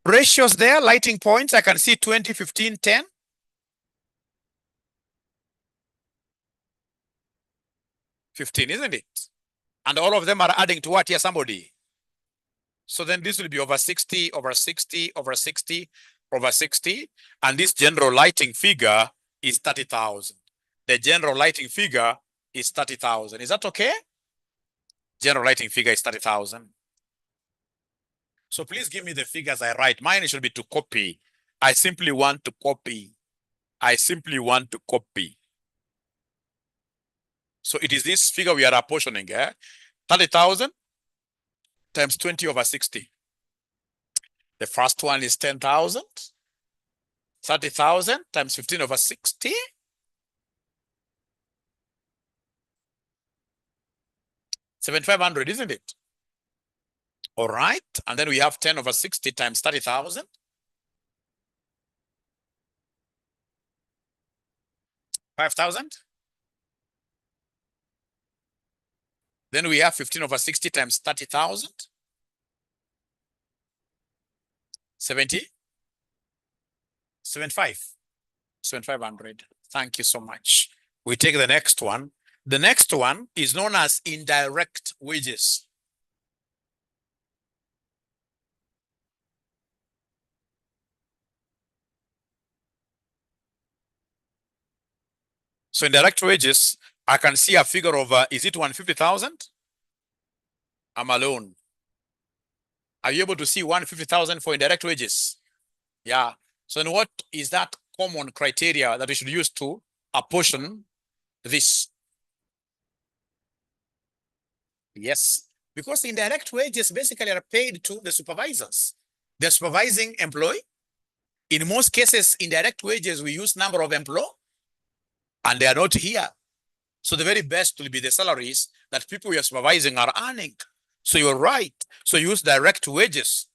ratios there? Lighting points, I can see 20, 15, 10. 15, isn't it? And all of them are adding to what here, somebody? So then this will be over 60, over 60, over 60, over 60. And this general lighting figure is 30,000. The general lighting figure is 30,000. Is that okay? General lighting figure is 30,000. So please give me the figures I write. Mine should be to copy. I simply want to copy. I simply want to copy. So it is this figure we are apportioning. 30,000 times 20 over 60. The first one is 10,000. 30,000 times 15 over 60. 7,500, isn't it? All right. And then we have 10 over 60 times 30,000. 5,000. Then we have 15 over 60 times 30,000. 70. 75. 7,500. Thank you so much. We take the next one. The next one is known as indirect wages. So indirect wages, I can see a figure of, is it 150,000? I'm alone. Are you able to see 150,000 for indirect wages? Yeah. So then what is that common criteria that we should use to apportion this? Yes, because indirect wages basically are paid to the supervisors, the supervising employee. In most cases, indirect wages, we use number of employees, and they are not here. So the very best will be the salaries that people you're supervising are earning. So you're right. So use direct wages.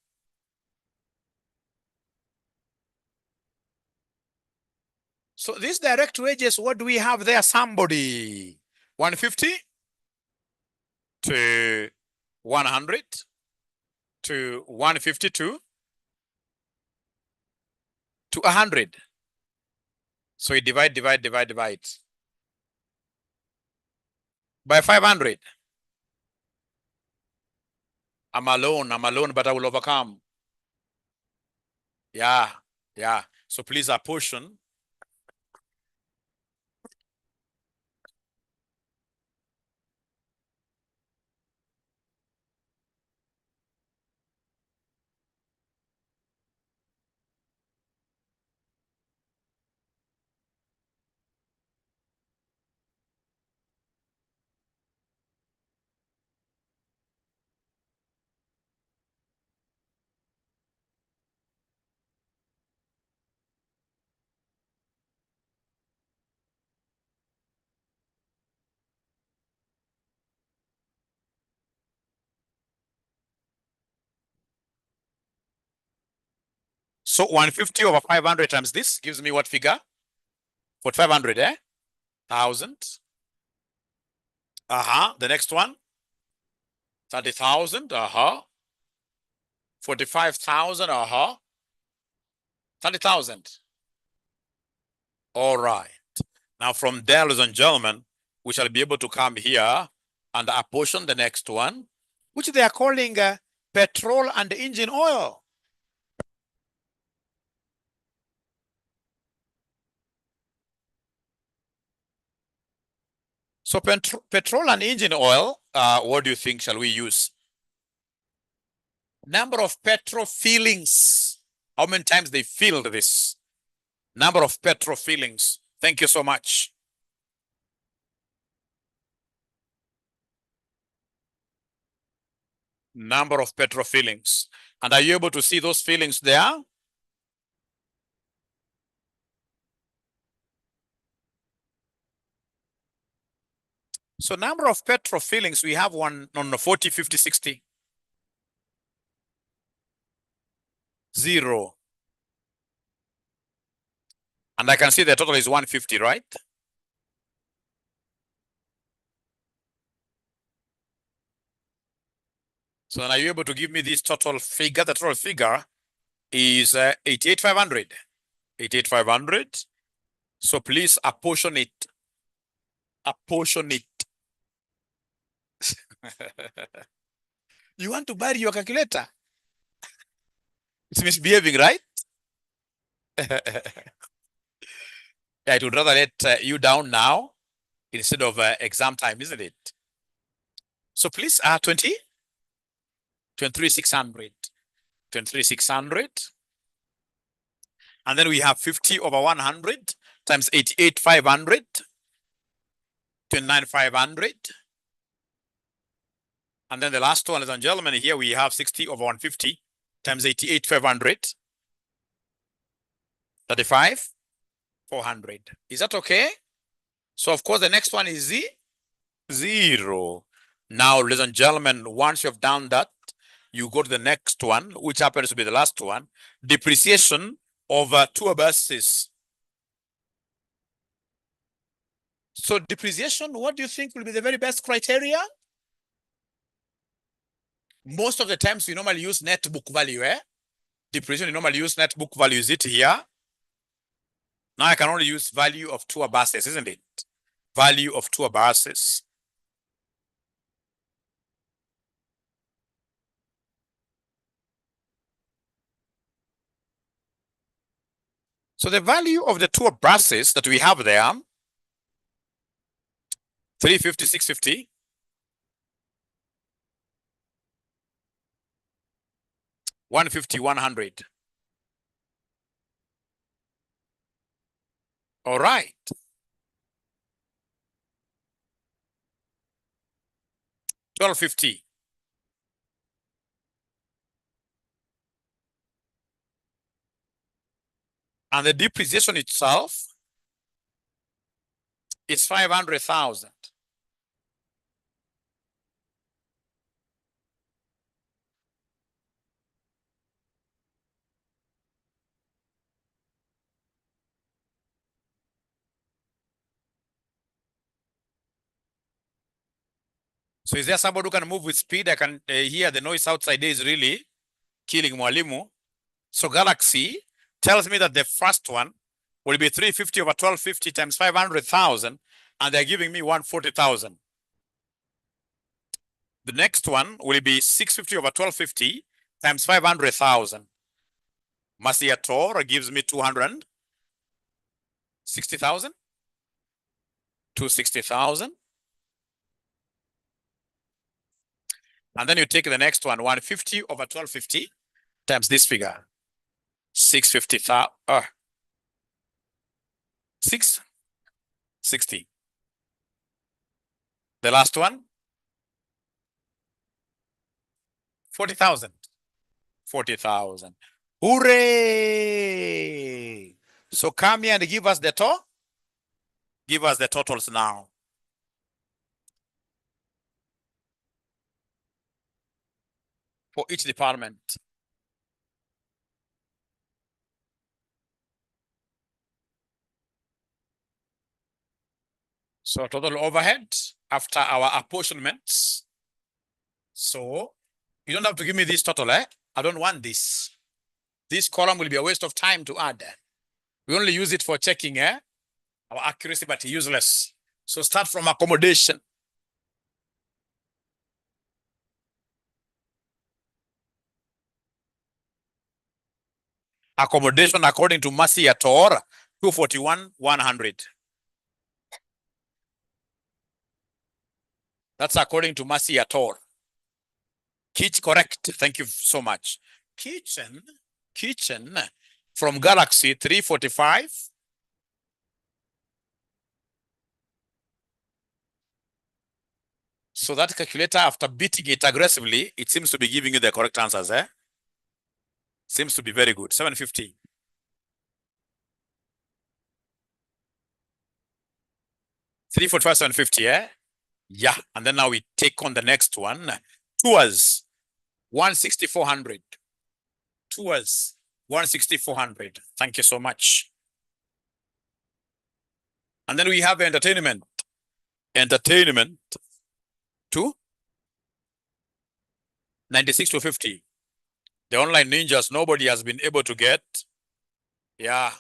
So these direct wages, what do we have there? Somebody 150 to 100 to 152 to 100. So we divide by 500. I'm alone, but I will overcome. Yeah. So please apportion. So 150 over 500 times this gives me what figure? For 500, 1,000. The next one, 30,000. 45,000. 30,000. All right. Now from there, ladies and gentlemen, we shall be able to come here and apportion the next one, which they are calling petrol and engine oil. So petrol and engine oil, what do you think shall we use? Number of petrol fillings. How many times they filled this? Number of petrol fillings. Thank you so much. Number of petrol fillings. And are you able to see those fillings there? So number of petrol fillings, we have one on the 40, 50, 60. 0. And I can see the total is 150, right? So then are you able to give me this total figure? The total figure is 88,500. 88,500. So please apportion it. Apportion it. You want to bury your calculator? It's misbehaving, right? Yeah, it would rather let you down now instead of exam time, isn't it? So please, 23,600. 23,600. And then we have 50 over 100 times 88,500. 29,500. And then the last one, ladies and gentlemen, here we have 60 over 150 times 88,500. 35,400. Is that okay? So of course the next one is 0. Now, ladies and gentlemen, once you've done that, you go to the next one, which happens to be the last one, depreciation over 2 buses. So depreciation, what do you think will be the very best criteria? Most of the times we normally use net book value, Depreciation, we normally use net book value. Is it here? Now I can only use value of tour buses, isn't it? Value of tour buses. So the value of the tour buses that we have there, 350, 650. 150, 100. All right. 1250. And the depreciation itself is 500,000. So is there somebody who can move with speed? I can hear the noise outside there is really killing Mwalimu. So Galaxy tells me that the first one will be 350 over 1250 times 500,000, and they're giving me 140,000. The next one will be 650 over 1250 times 500,000. Masia Tor gives me 260,000. 260,000. And then you take the next one, 150 over 1250 times this figure, 650,000. 660. The last one, 40,000. 40,000. Hooray! So come here and give us the total. Give us the totals now. For each department. So total overhead after our apportionments. So you don't have to give me this total, eh? I don't want this. This column will be a waste of time to add. We only use it for checking, eh? Our accuracy, but useless. So start from accommodation. Accommodation according to Masi Ator, 241, 100. That's according to Masi Ator. Correct. Thank you so much. Kitchen from Galaxy 345. So that calculator, after beating it aggressively, it seems to be giving you the correct answers, eh? Seems to be very good. 750. 345, 750, eh? Yeah. And then now we take on the next one. Tours, 160, 400. Tours, 160, 400. Thank you so much. And then we have entertainment. Entertainment, 96 to 50. The online ninjas, nobody has been able to get. Yeah.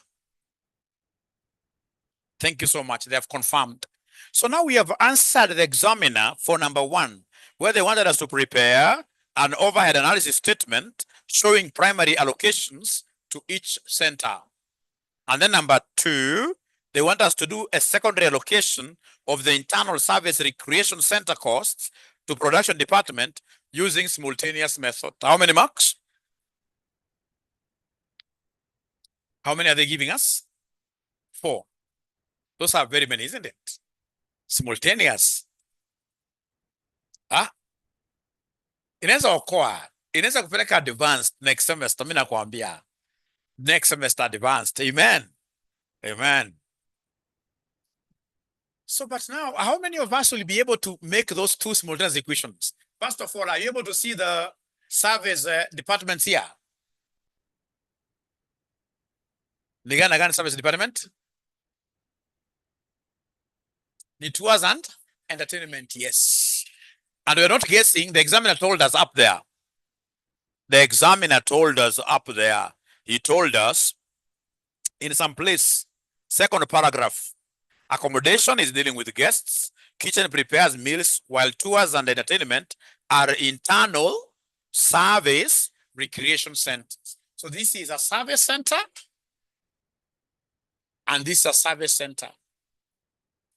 Thank you so much. They have confirmed. So now we have answered the examiner for number 1, where they wanted us to prepare an overhead analysis statement showing primary allocations to each center. And then number 2, they want us to do a secondary allocation of the internal service recreation center costs to production department using simultaneous method. How many marks? How many are they giving us? 4. Those are very many, isn't it? Simultaneous. Inaweza okoa, inaweza kupeleka advanced next semester. Mimi nakwambia next semester advanced. Amen. Amen. So, but now, how many of us will be able to make those two simultaneous equations? First of all, are you able to see the service departments here? Ni service department? Ni tours and entertainment, yes. And we're not guessing, the examiner told us up there. The examiner told us up there. He told us in some place Second paragraph. Accommodation is dealing with guests. Kitchen prepares meals, while tours and entertainment are internal service recreation centers. So this is a service center, and this is a service center.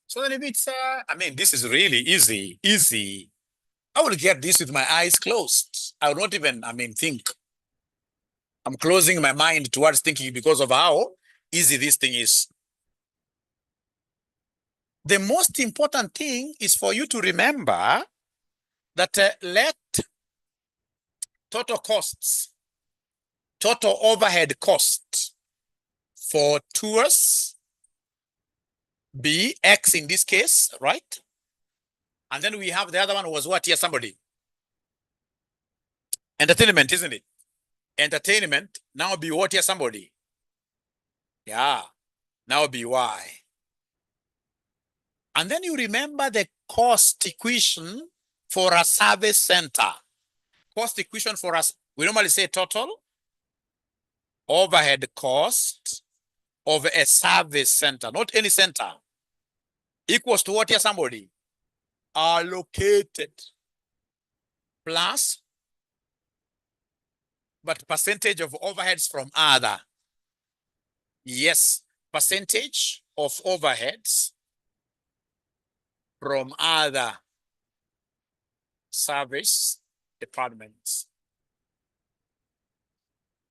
So then if it's, I mean, this is really easy. I will get this with my eyes closed. I will not even, think. I'm closing my mind towards thinking because of how easy this thing is. The most important thing is for you to remember that let total costs, total overhead cost for tours be X in this case, right? And then we have the other one was what here, somebody? Entertainment, isn't it? Entertainment now be what here, somebody? Yeah, now be Y. And then you remember the cost equation for a service center. Cost equation for us, we normally say total overhead cost of a service center, not any center, equals to what here, somebody? Allocated plus, but percentage of overheads from other. Yes, percentage of overheads from other service departments.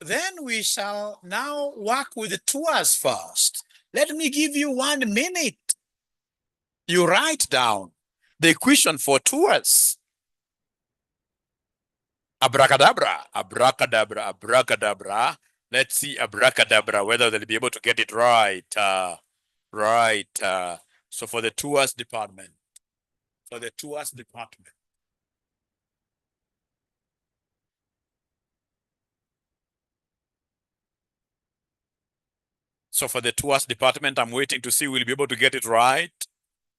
Then we shall now work with the tours first. Let me give you 1 minute. You write down the equation for tours. Abracadabra, abracadabra, abracadabra. Let's see abracadabra, whether they'll be able to get it right. So for the tours department, I'm waiting to see we'll be able to get it right.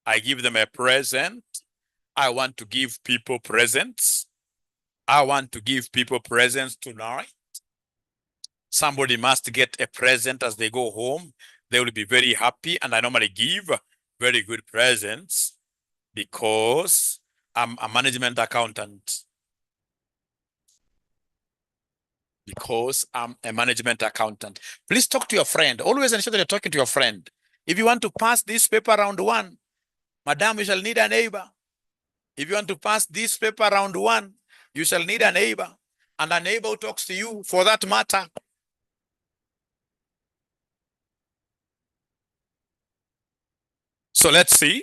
I give them a present. I want to give people presents. I want to give people presents tonight. Somebody must get a present as they go home. They will be very happy, and I normally give very good presents because I'm a management accountant. Please talk to your friend. Always ensure that you're talking to your friend. If you want to pass this paper round 1, madam, you shall need a neighbor. If you want to pass this paper round 1, you shall need a neighbor. And a neighbor who talks to you for that matter. So let's see.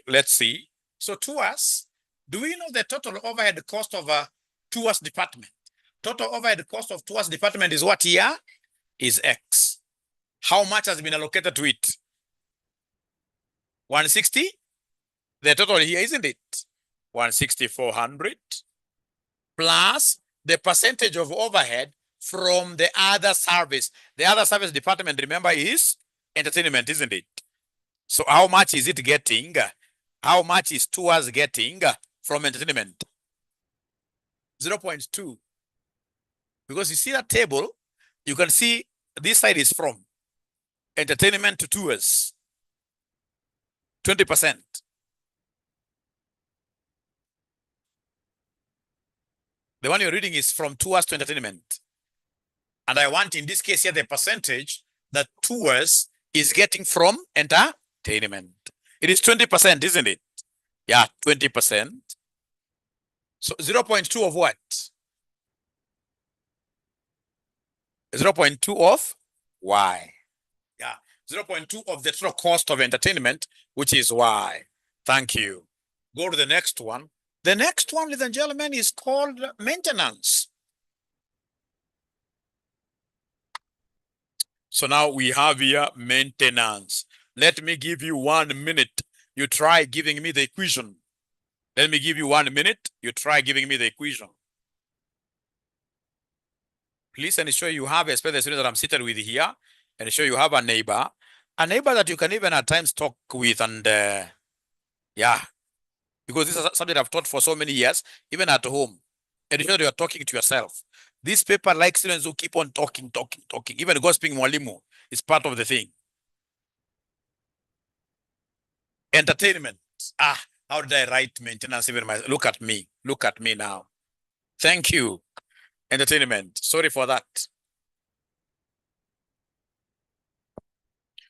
So tours, do we know the total overhead cost of a tours department? Total overhead cost of tours department is what here? Is X. How much has been allocated to it? 160? The total here, isn't it? 160,400 plus the percentage of overhead from the other service. The other service department, remember, is entertainment, isn't it? So how much is it getting? How much is tours getting from entertainment? 0.2. Because you see that table, you can see this side is from entertainment to tours. 20%. The one you're reading is from tours to entertainment. And I want, in this case here, the percentage that tours is getting from entertainment. It is 20%, isn't it? Yeah, 20%. So 0.2 of what? 0.2 of Y. Yeah, 0.2 of the total cost of entertainment, which is Y. Thank you. Go to the next one. The next one, ladies and gentlemen, is called maintenance. So now we have here maintenance. Let me give you 1 minute. You try giving me the equation. Let me give you 1 minute. You try giving me the equation. Please ensure you have, especially the student that I'm seated with here, and ensure you have a neighbor that you can even at times talk with, and yeah, because this is something I've taught for so many years, even at home. And ensure that you're talking to yourself. This paper likes students who keep on talking. Even gossiping mwalimu is part of the thing. Entertainment. How did I write maintenance even my, look at me now. Thank you. Entertainment. Sorry for that.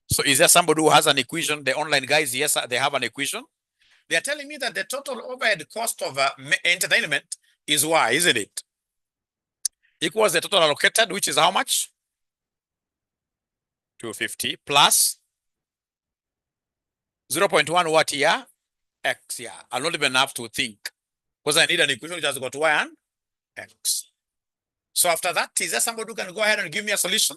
So is there somebody who has an equation? The online guys, yes, they have an equation. They are telling me that the total overhead cost of entertainment is Y, isn't it? Equals the total allocated, which is how much? 250 plus 0.1 what here? X, yeah. I'll not even have to think because I need an equation which has got Y and X. So after that, is there somebody who can go ahead and give me a solution?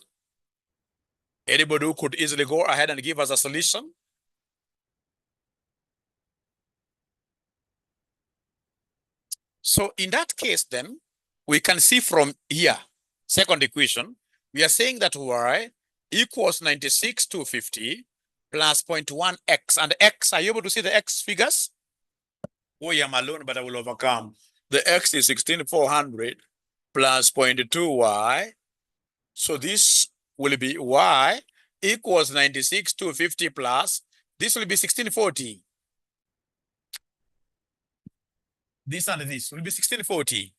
Anybody who could easily go ahead and give us a solution? So in that case, then we can see from here, second equation, we are saying that Y equals 96,250 plus 0.1x. And X, are you able to see the X figures? Oh, I'm alone, but I will overcome. The X is 16,400 plus 0.2Y. So this will be Y equals 96,250 plus, this will be 1640. This and this will be 1640.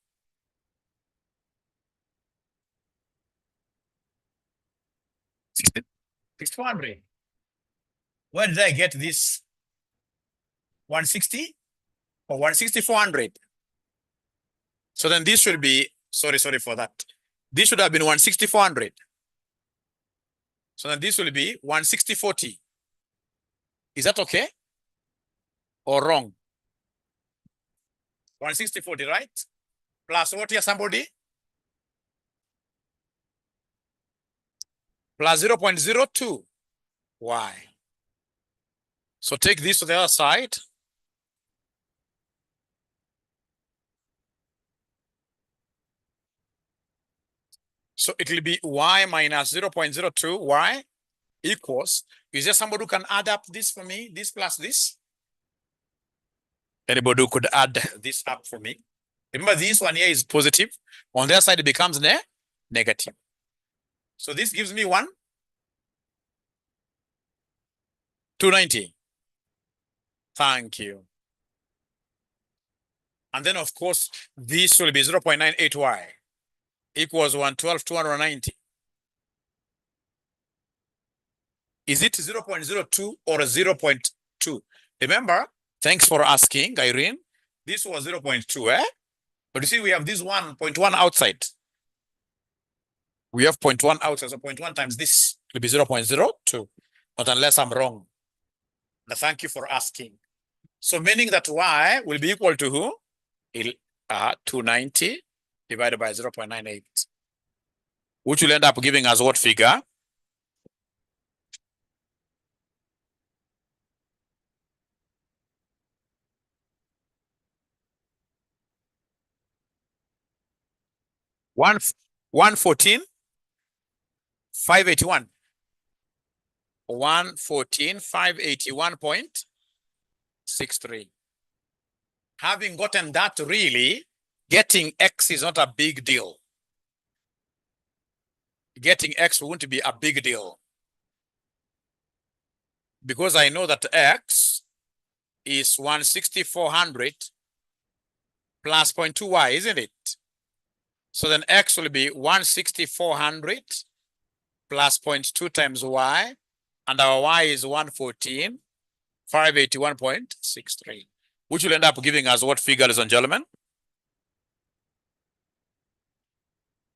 $6,400. Where did I get this? 160 or 160,400? So then this should be, sorry for that. This should have been 160,400. So then this will be 16040. Is that okay? Or wrong? 16040, right? Plus what here, somebody? Plus 0.02. Why? So take this to the other side. So it will be Y minus 0.02. Y equals, is there somebody who can add up this for me? This plus this? Anybody who could add this up for me? Remember, this one here is positive. On their side, it becomes negative. So this gives me 290. Thank you. And then, of course, this will be 0.98y equals 112, 290. Is it 0.02 or 0.2? Remember, thanks for asking, Irene. This was 0.2, eh? But you see, we have this 1.1 outside. We have 0.1 outside, so 0.1 times this will be 0.02. But unless I'm wrong. Now, thank you for asking. So meaning that y will be equal to who? 290 divided by 0.98. Which will end up giving us what figure? One 114 581. 114 581.63. Having gotten that, really, getting X is not a big deal. Getting X won't be a big deal. Because I know that X is 160,400 plus 0.2y, isn't it? So then X will be 160,400 plus 0.2 times y, and our y is 114, 581.63, which will end up giving us what figure, ladies and gentlemen?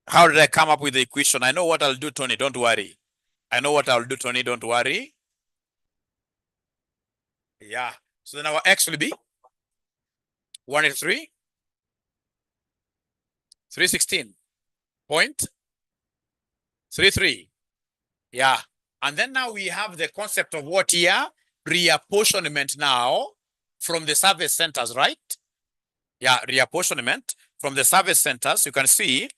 How did I come up with the equation? I know what I'll do, Tony, don't worry. I know what I'll do, Tony, don't worry. Yeah, so then our X will be 183, 316.33. Yeah, and then now we have the concept of what here? Reapportionment now from the service centers, right? Yeah, reapportionment from the service centers. You can see,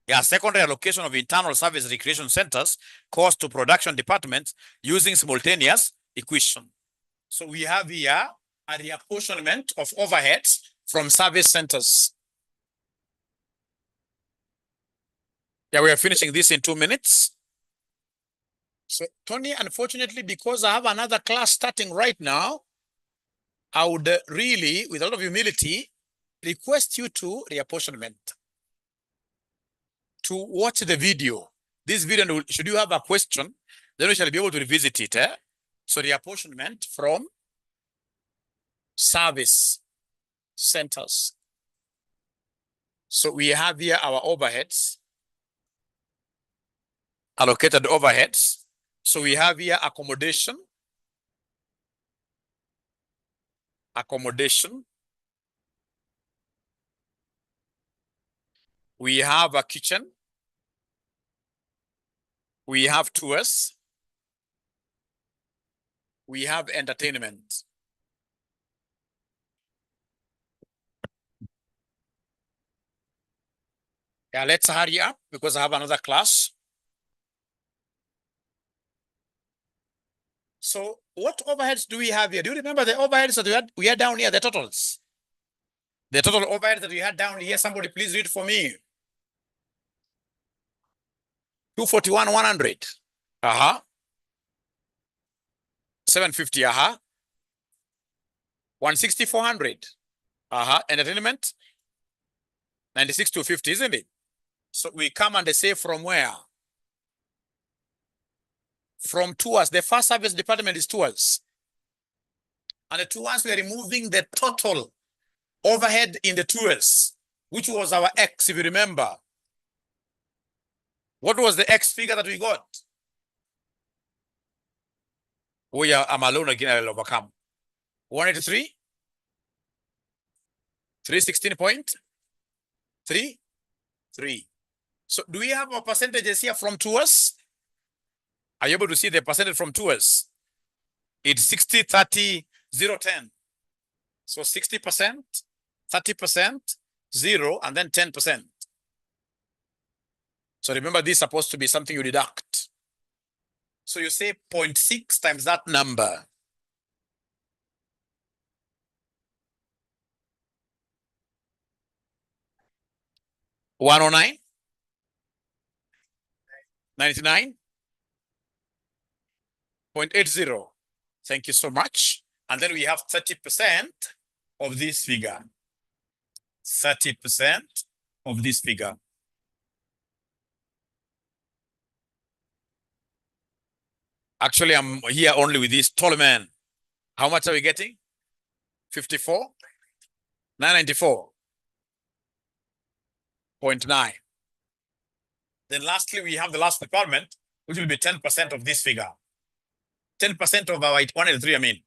yeah, secondary allocation of internal service recreation centers cost to production departments using simultaneous equation. So we have here a reapportionment of overheads from service centers. Yeah, we are finishing this in 2 minutes. So, Tony, unfortunately, because I have another class starting right now, I would really, with a lot of humility, request you to reapportionment, to watch the video. This video, should you have a question, then we shall be able to revisit it. So reapportionment from service centers. So we have here our overheads, allocated overheads. So we have here accommodation, we have a kitchen, we have tours, we have entertainment. Yeah, let's hurry up because I have another class. So what overheads do we have here? Do you remember the overheads that we had down here, the totals? The total overhead that we had down here, somebody please read for me. 241, 100. 750, 160, 400. Entertainment, 96 to 50, isn't it? So we come and they say from where? From tours. The first service department is tours. And the tours, we are removing the total overhead in the tours, which was our X, if you remember. What was the X figure that we got? Oh yeah, I'm alone again, I'll overcome. 183? 316.33. So do we have our percentages here from tours? Are you able to see the percentage from tours? It's 60, 30, 0, 10. So 60%, 30%, 0, and then 10%. So remember, this is supposed to be something you deduct. So you say 0.6 times that number. $109, 99.80. Thank you so much. And then we have 30% of this figure. 30% of this figure. Actually, I'm here only with this tall man. How much are we getting? 54? 994.9. Then lastly, we have the last department, which will be 10% of this figure. 10% of our 183, I mean.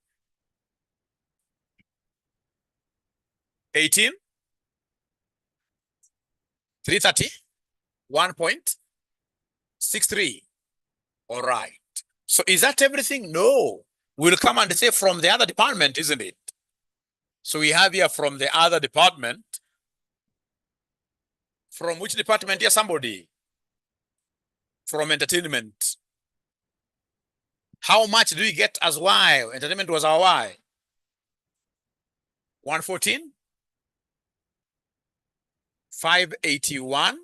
18, 330, 1.63. All right. So is that everything? No. We'll come and say from the other department, isn't it? So we have here from the other department. From which department here? Somebody? From entertainment. How much do we get as Y? Entertainment was our Y. 114, 581,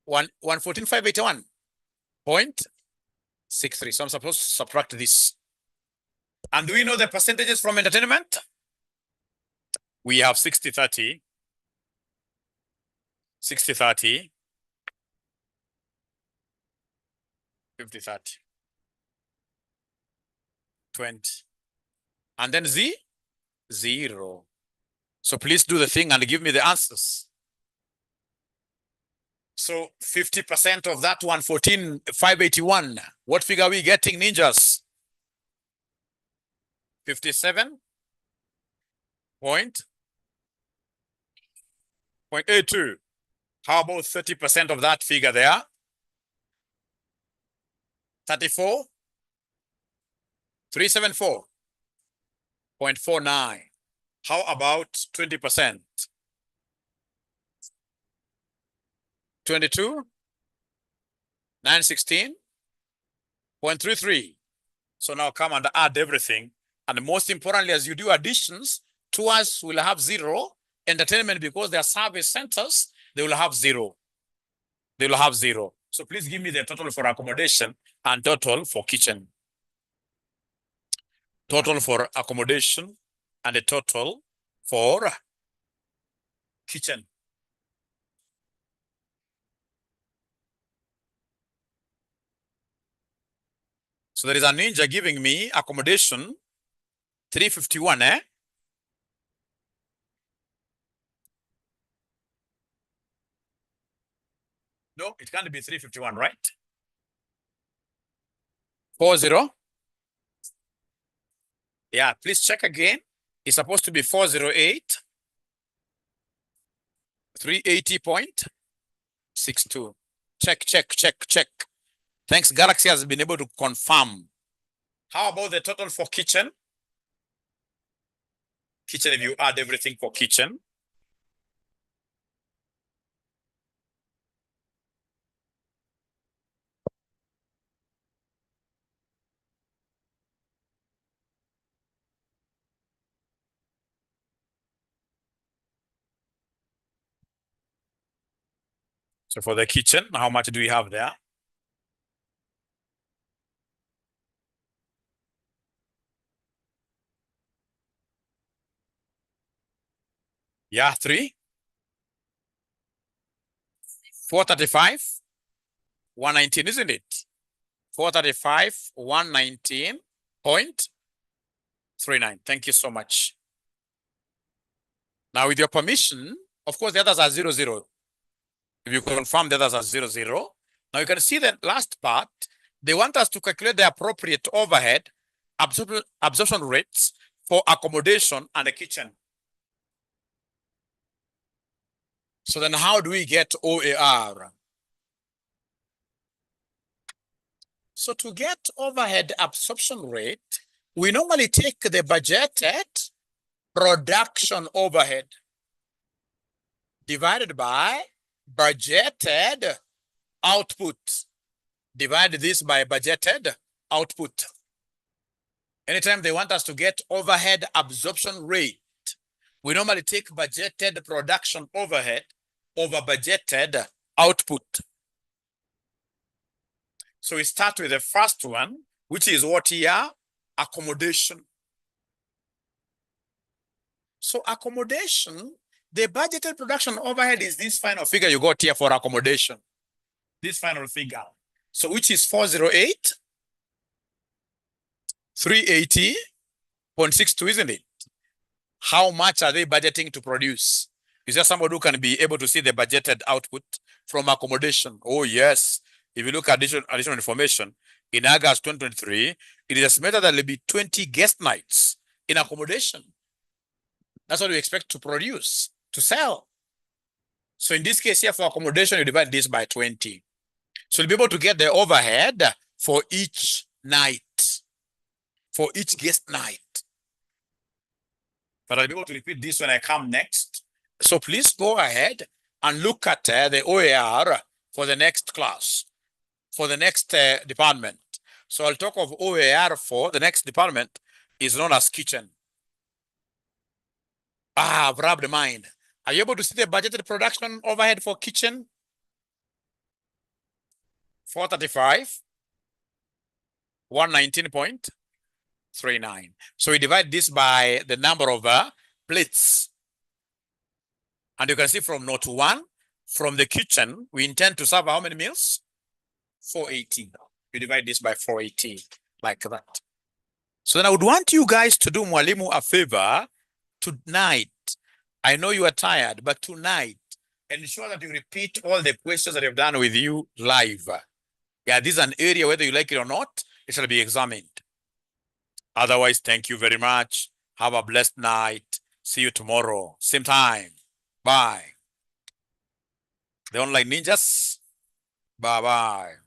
114, 581.63. So I'm supposed to subtract this. And do we know the percentages from entertainment? We have 60, 30, 60, 30, 50, 30, 20. And then Z, 0. So please do the thing and give me the answers. So 50% of that 114, 581. What figure are we getting, ninjas? 57.82. How about 30% of that figure there? 34, 374.49. How about 20%? 22, 916.33. So now come and add everything. And most importantly, as you do additions, tours will have 0. Entertainment, because they are service centers, they will have 0. They will have 0. So please give me the total for accommodation and total for kitchen. Total for accommodation and a total for kitchen. So there is a ninja giving me accommodation 351, eh? No, it can't be 351, right? 40. Yeah, please check again. It's supposed to be 408, 380.62. Check, check, check, check. Thanks, Galaxy has been able to confirm. How about the total for kitchen? Kitchen, if you add everything for kitchen. So for the kitchen, how much do we have there? Yeah, 435, 119, isn't it? 435, 119.39. Thank you so much. Now, with your permission, of course, the others are 00. If you confirm the others are 00. Now, you can see the last part. They want us to calculate the appropriate overhead absorption rates for accommodation and the kitchen. So then how do we get OAR? So to get overhead absorption rate, we normally take the budgeted production overhead divided by budgeted output. Divide this by budgeted output. Anytime they want us to get overhead absorption rate, we normally take budgeted production overhead over budgeted output. So we start with the first one, which is what here? Accommodation. So accommodation, the budgeted production overhead is this final figure you got here for accommodation. This final figure. So which is 408, 380.62, isn't it? How much are they budgeting to produce? Is there somebody who can be able to see the budgeted output from accommodation? Oh, yes. If you look at additional information, in August 2023, it is estimated that there will be 20 guest nights in accommodation. That's what we expect to produce, to sell. So in this case here for accommodation, you divide this by 20. So you'll be able to get the overhead for each night, for each guest night. But I'll be able to repeat this when I come next. So please go ahead and look at the OAR for the next class, for the next department. So I'll talk of OAR for the next department is known as kitchen. I've rubbed mind. Are you able to see the budgeted production overhead for kitchen? 435, 119.39. So we divide this by the number of plates. And you can see from note 1, from the kitchen, we intend to serve how many meals? 480. We divide this by 480, like that. So then I would want you guys to do Mwalimu a favor tonight. I know you are tired, but tonight, ensure that you repeat all the questions that I've done with you live. Yeah, this is an area, whether you like it or not, it shall be examined. Otherwise, thank you very much. Have a blessed night. See you tomorrow, same time. Bye. The online ninjas, bye-bye.